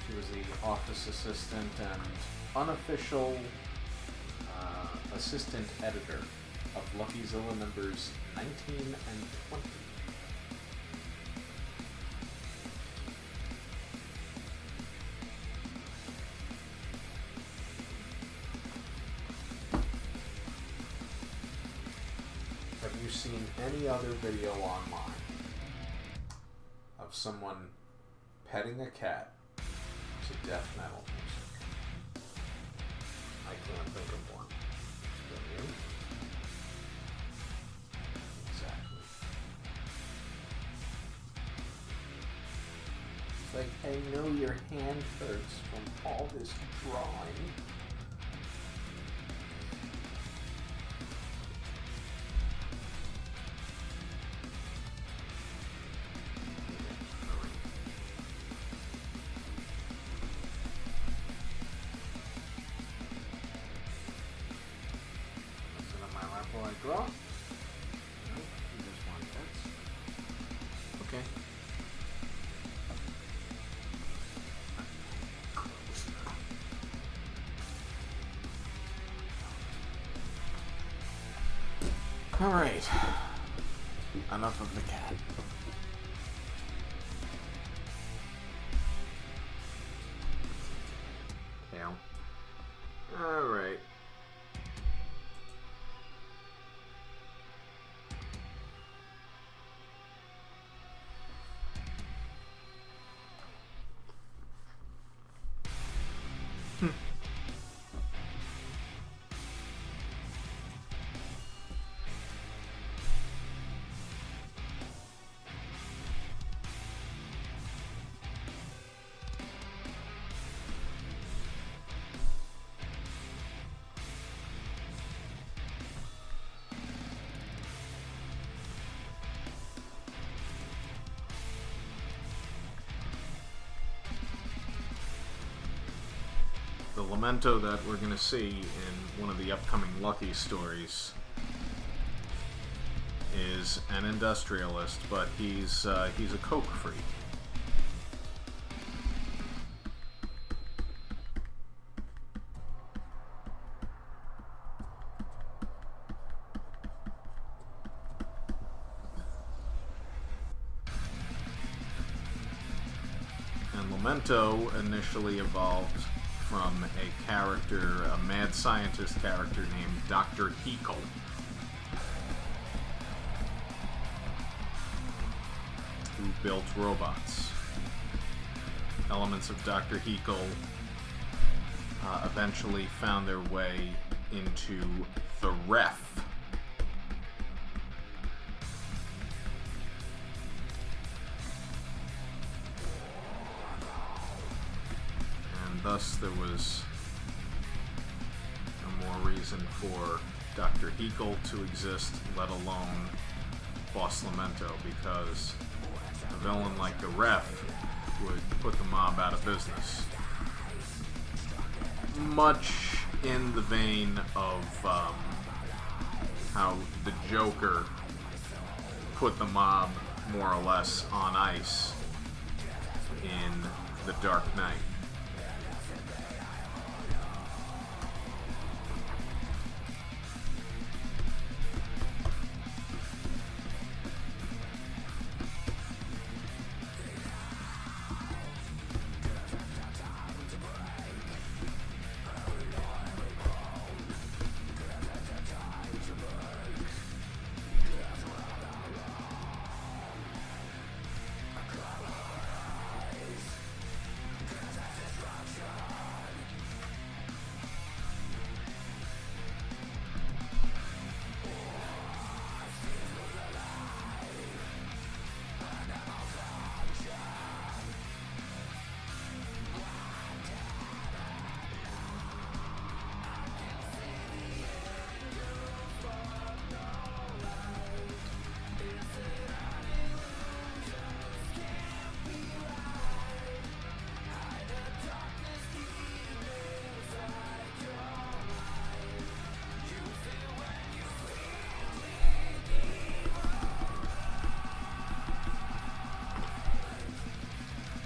She was the office assistant and unofficial assistant editor of Luckyzilla numbers 19 and 20. Have you seen any other video online of someone petting a cat to death metal music? I can't think of one. Can you? Exactly. It's like, I know your hand hurts from all this drawing. I draw? No, you just want pets. Okay. Alright. Enough of the cat. Tail. Alright. the Lamento that we're going to see in one of the upcoming Lucky stories is an industrialist, but he's a coke freak. And Lamento initially evolved from a character, a mad scientist character named Dr. Heekle, who built robots. Elements of Dr. Heekle eventually found their way into the Ref. And thus there was no more reason for Dr. Heekle to exist, let alone Boss Lamento, because a villain like the Ref would put the mob out of business. Much in the vein of how the Joker put the mob more or less on ice in The Dark Knight.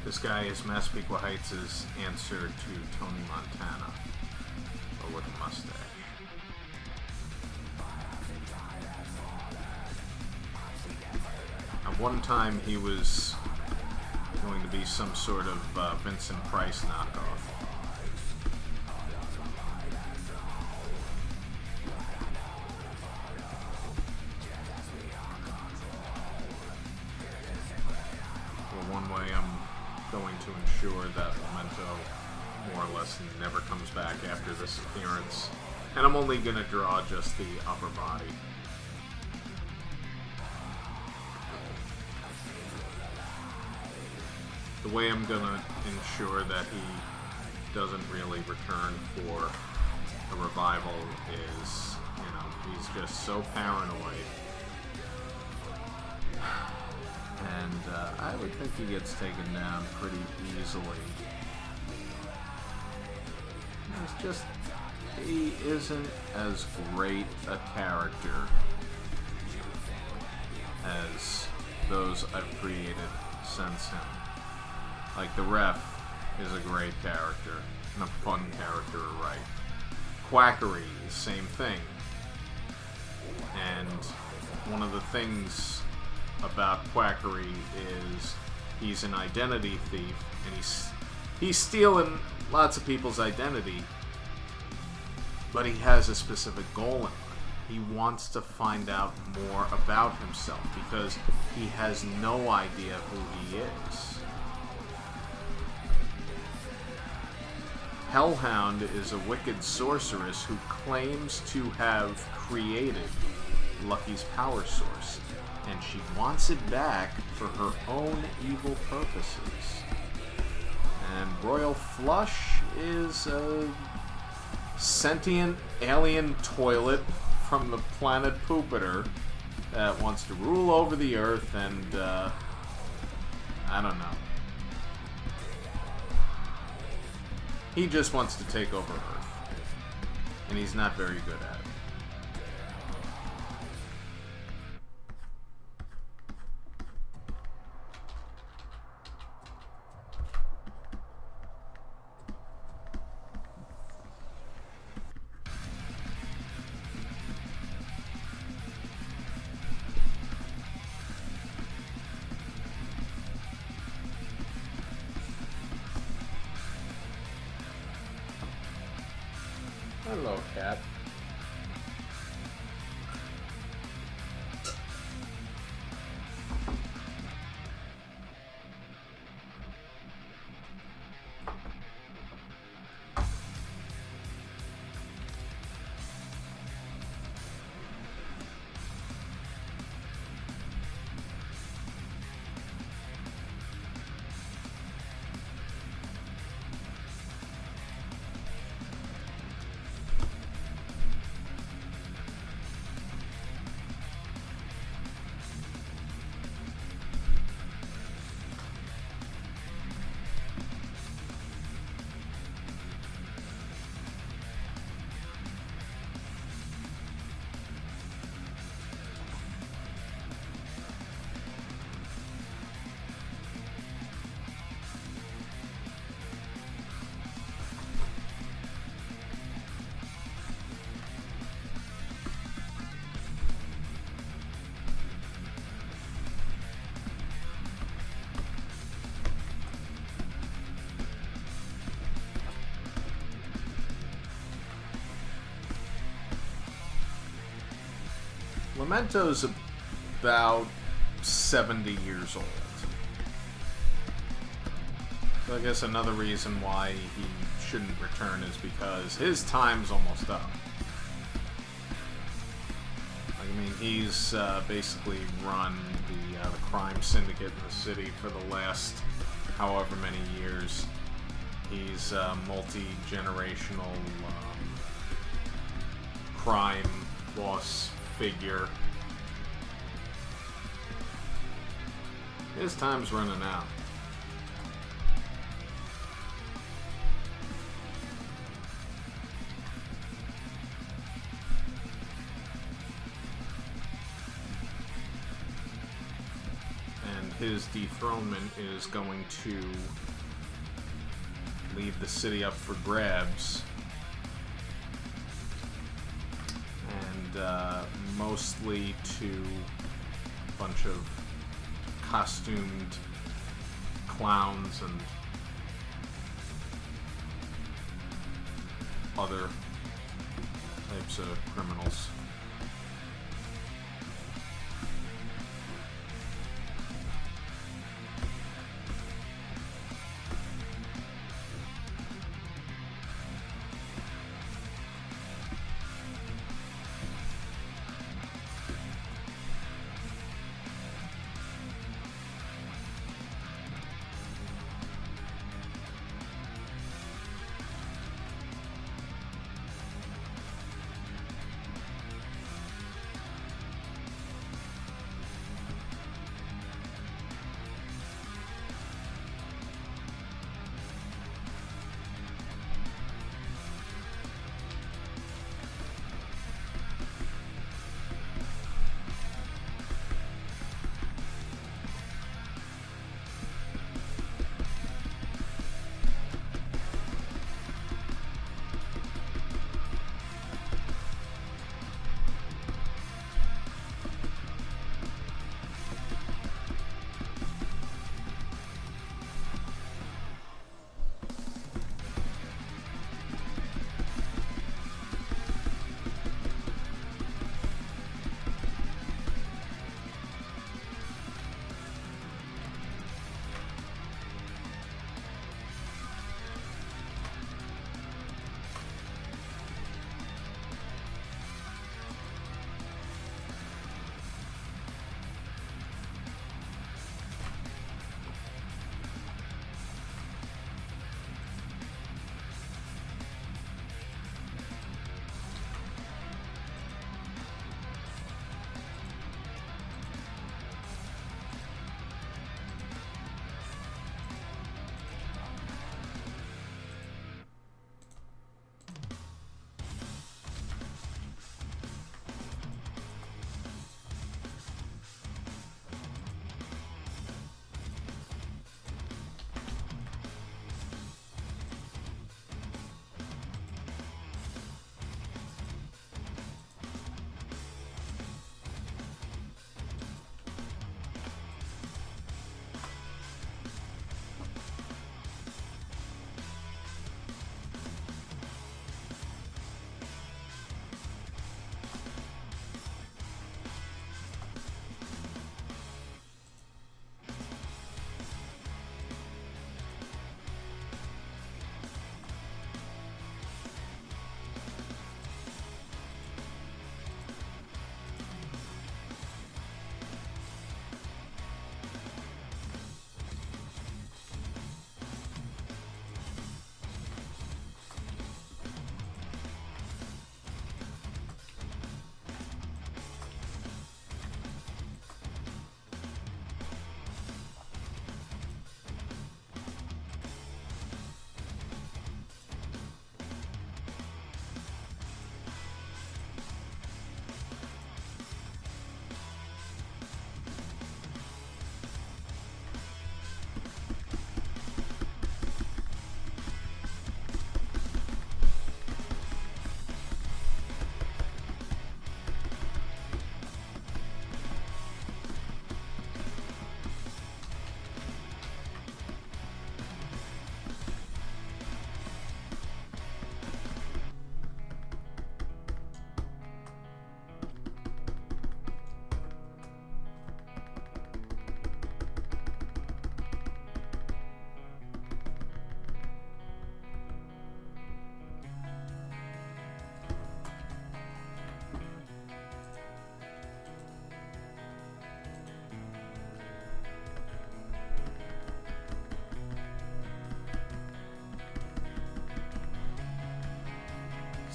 This guy is Massapequa Heights' answer to Tony Montana, but with a mustache. At one time, he was going to be some sort of Vincent Price knockoff. Well, one way I'm going to ensure that Lamento more or less never comes back after this appearance, and I'm only going to draw just the upper body. The way I'm going to ensure that he doesn't really return for a revival is, he's just so paranoid. And I would think he gets taken down pretty easily. It's just, he isn't as great a character as those I've created since him. Like, the Ref is a great character, and a fun character to write. Quackery, same thing. And one of the things about Quackery is he's an identity thief, and he's stealing lots of people's identity, but he has a specific goal in mind. He wants to find out more about himself because he has no idea who he is. Hellhound is a wicked sorceress who claims to have created Lucky's power source, and she wants it back for her own evil purposes. And Royal Flush is a sentient alien toilet from the planet Poopeter that wants to rule over the Earth, and I don't know. He just wants to take over Earth. And he's not very good at it. Hello, cat. Memento's about 70 years old. So I guess another reason why he shouldn't return is because his time's almost up. I mean, he's basically run the crime syndicate in the city for the last however many years. He's a multi-generational crime boss figure. His time's running out. And his dethronement is going to leave the city up for grabs. Mostly to a bunch of costumed clowns and other types of criminals.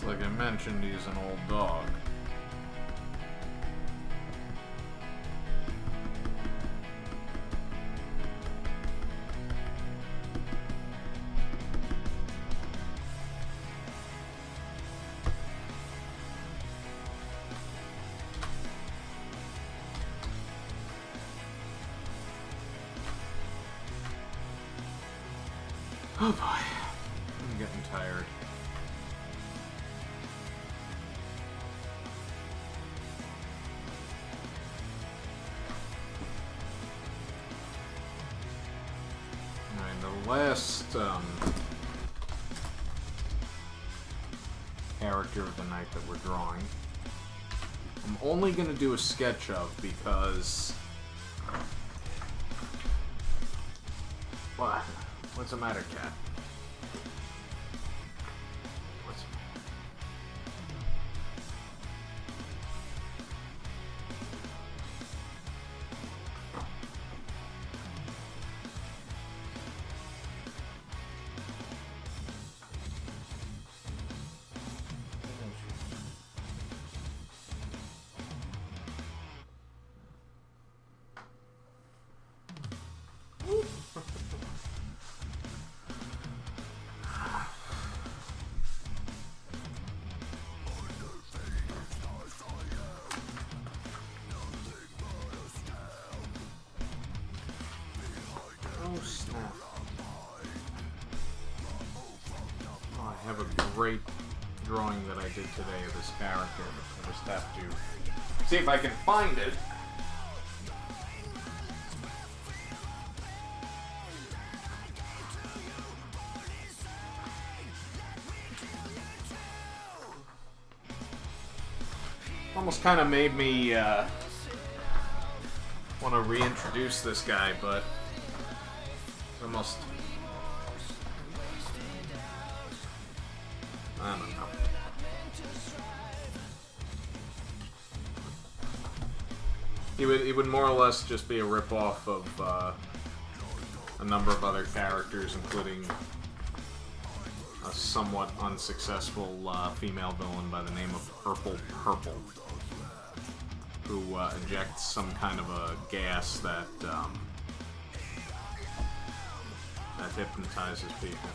Like I mentioned, he's an old dog. Oh boy, I'm getting tired. Alright, the last character of the night that we're drawing, I'm only going to do a sketch of because... What? What's the matter, cat? What's the matter? Oh, snap. Oh, I have a great drawing that I did today of this character. I just have to see if I can find it. Almost kind of made me want to reintroduce this guy, but almost, I don't know. It would more or less just be a ripoff of a number of other characters, including a somewhat unsuccessful female villain by the name of Purple, who injects some kind of a gas that hypnotizes people.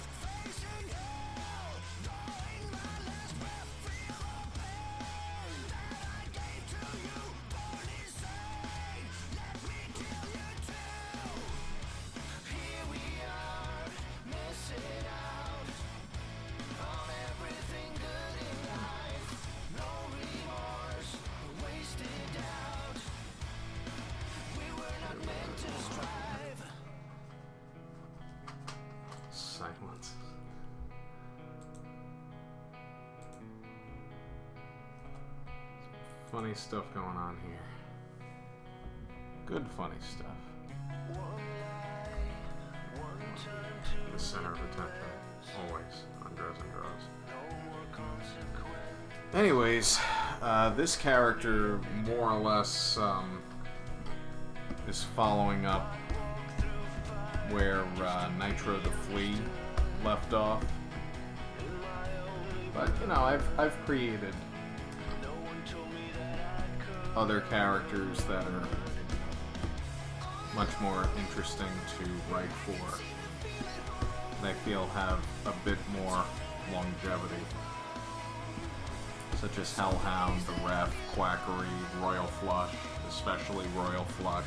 Silence. Funny stuff going on here. Good funny stuff. The center of attention. Always on Drezen Draws. Anyways, this character more or less is following up where Nitro the Flea left off. But you know, I've created other characters that are much more interesting to write for, and I feel have a bit more longevity, such as Hellhound, the Ref, Quackery, Royal Flush, especially Royal Flush.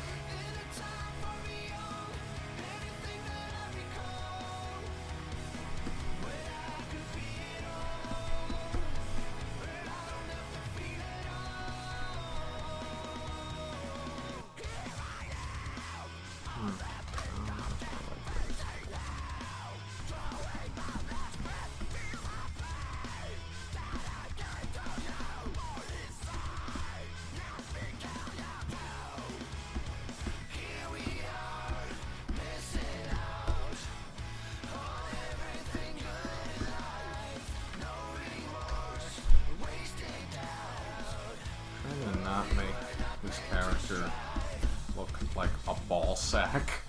Not make this character look like a ball sack.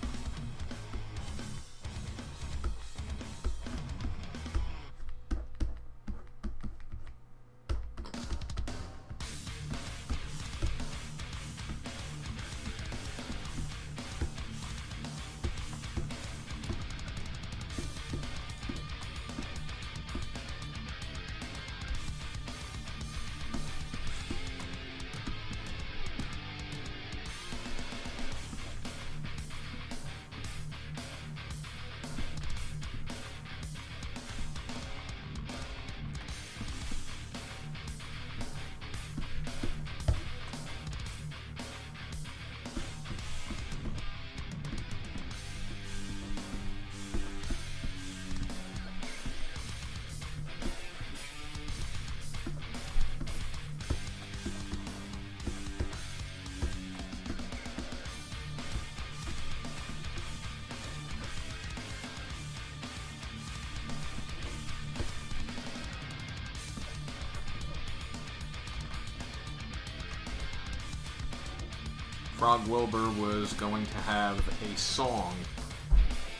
Frog Wilbur was going to have a song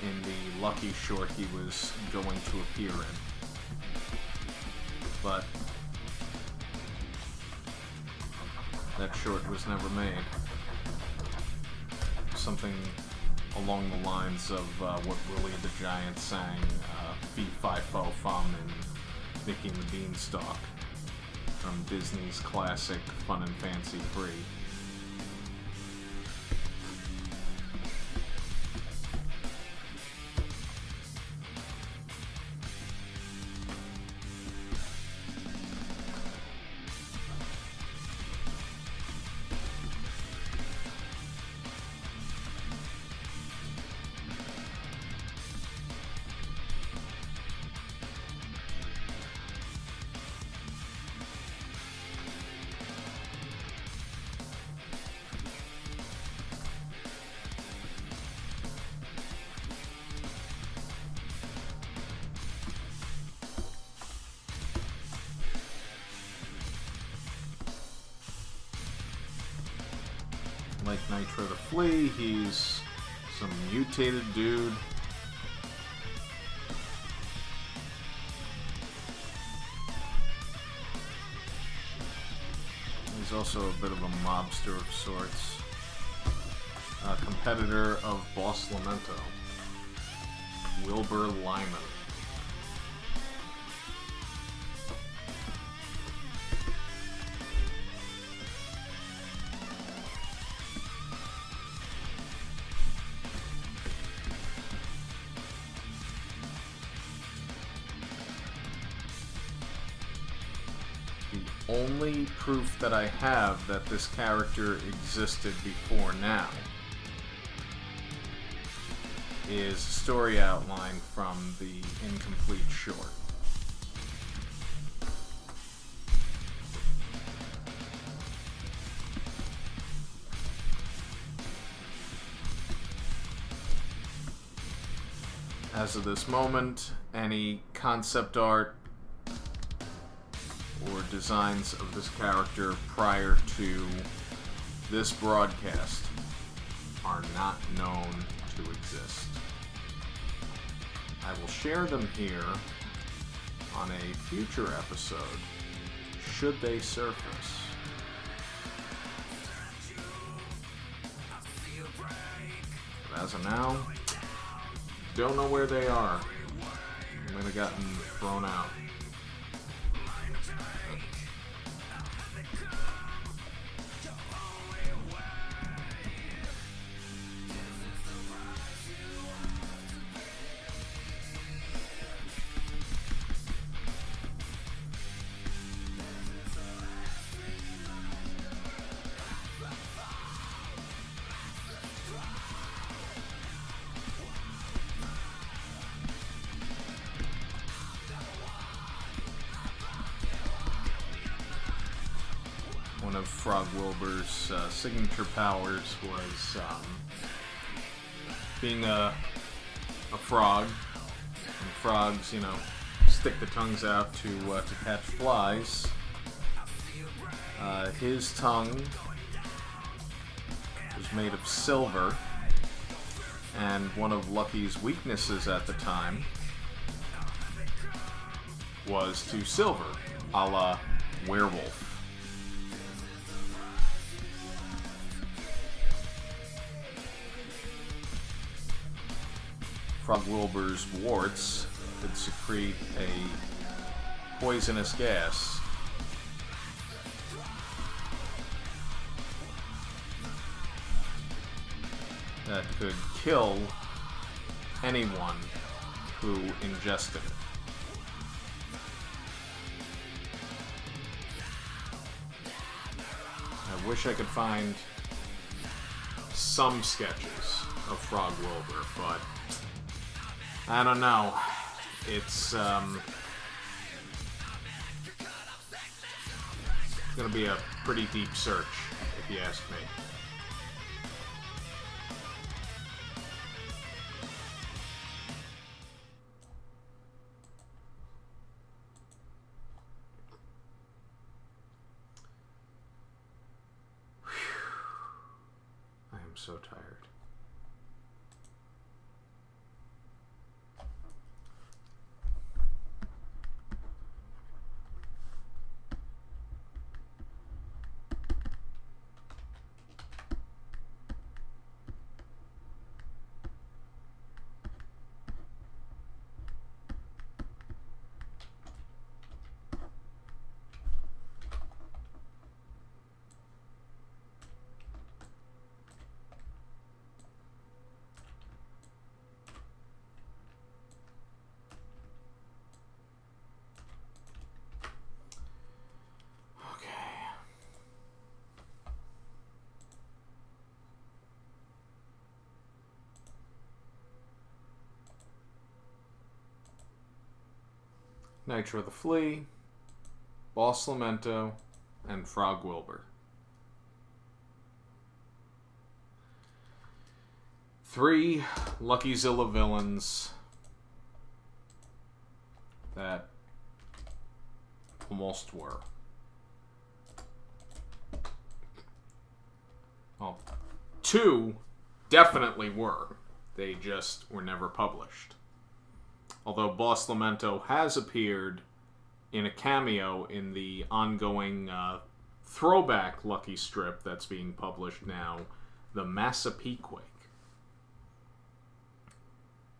in the Lucky short he was going to appear in. But that short was never made. Something along the lines of what Willie the Giant sang, Fee Fi Fo Fum and Mickey and the Beanstalk from Disney's classic Fun and Fancy Free. Like Nitro the Flea, he's some mutated dude. He's also a bit of a mobster of sorts. A competitor of Boss Lamento, Wilbur Lyman. Only proof that I have that this character existed before now is a story outline from the incomplete short. As of this moment, any concept art or designs of this character prior to this broadcast are not known to exist. I will share them here on a future episode should they surface. But as of now, don't know where they are. They might have gotten thrown out. One of Frog Wilbur's signature powers was being a frog. And frogs, you know, stick the tongues out to catch flies. His tongue was made of silver, and one of Lucky's weaknesses at the time was to silver, a la werewolf. Frog Wilbur's warts could secrete a poisonous gas that could kill anyone who ingested it. I wish I could find some sketches of Frog Wilbur, but I don't know. It's gonna be a pretty deep search, if you ask me. so tired. Nitro the Flea, Boss Lamento, and Frog Wilbur. 3 Luckyzilla villains that almost were. Well, 2 definitely were. They just were never published. Although Boss Lamento has appeared in a cameo in the ongoing throwback Lucky strip that's being published now, the Massapequake.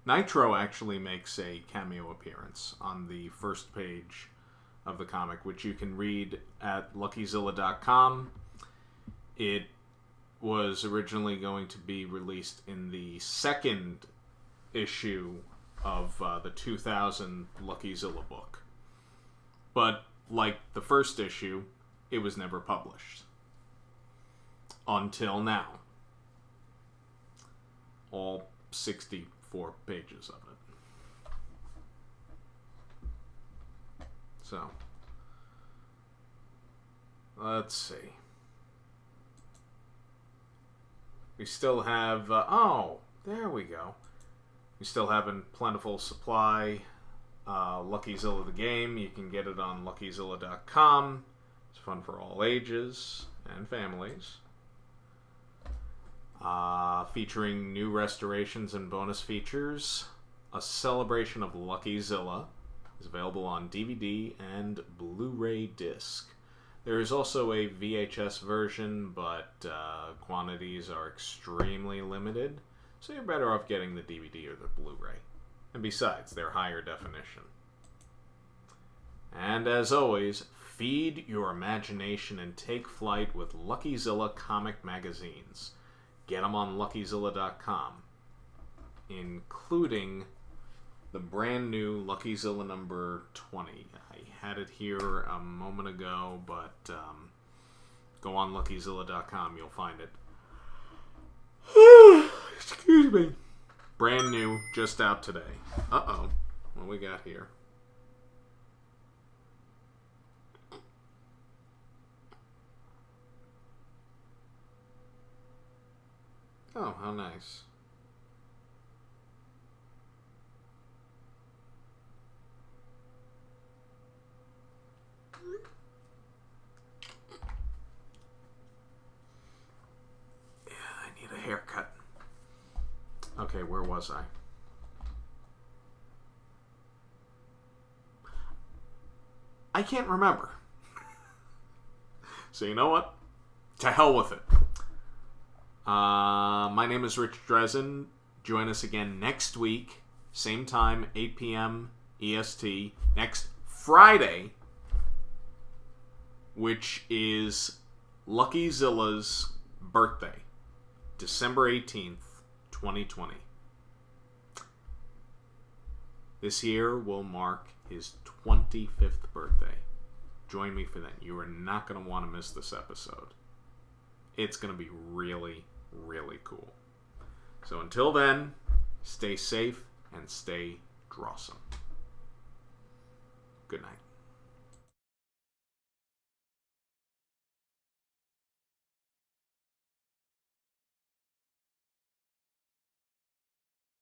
Nitro actually makes a cameo appearance on the first page of the comic, which you can read at Luckyzilla.com. It was originally going to be released in the second issue of the 2000 Luckyzilla book. But, like the first issue, it was never published. Until now. All 64 pages of it. So, let's see. We still have, oh, there we go. We still have in plentiful supply Luckyzilla the game. You can get it on Luckyzilla.com. It's fun for all ages and families. Featuring new restorations and bonus features. A Celebration of Luckyzilla is available on DVD and Blu-ray disc. There is also a VHS version, but quantities are extremely limited. So you're better off getting the DVD or the Blu-ray. And besides, they're higher definition. And as always, feed your imagination and take flight with Luckyzilla comic magazines. Get them on Luckyzilla.com, including the brand new Luckyzilla number 20. I had it here a moment ago, but go on Luckyzilla.com, you'll find it. Excuse me. Brand new, just out today. Uh-oh. What we got here? Oh, how nice. Yeah, I need a haircut. Okay, where was I? I can't remember. So you know what? To hell with it. My name is Rich Drezen. Join us again next week. Same time, 8 p.m. EST. Next Friday, which is Luckyzilla's birthday. December 18th. 2020. This year will mark his 25th birthday. Join me for that. You are not going to want to miss this episode. It's going to be really, really cool. So until then, stay safe and stay drawsome. Good night.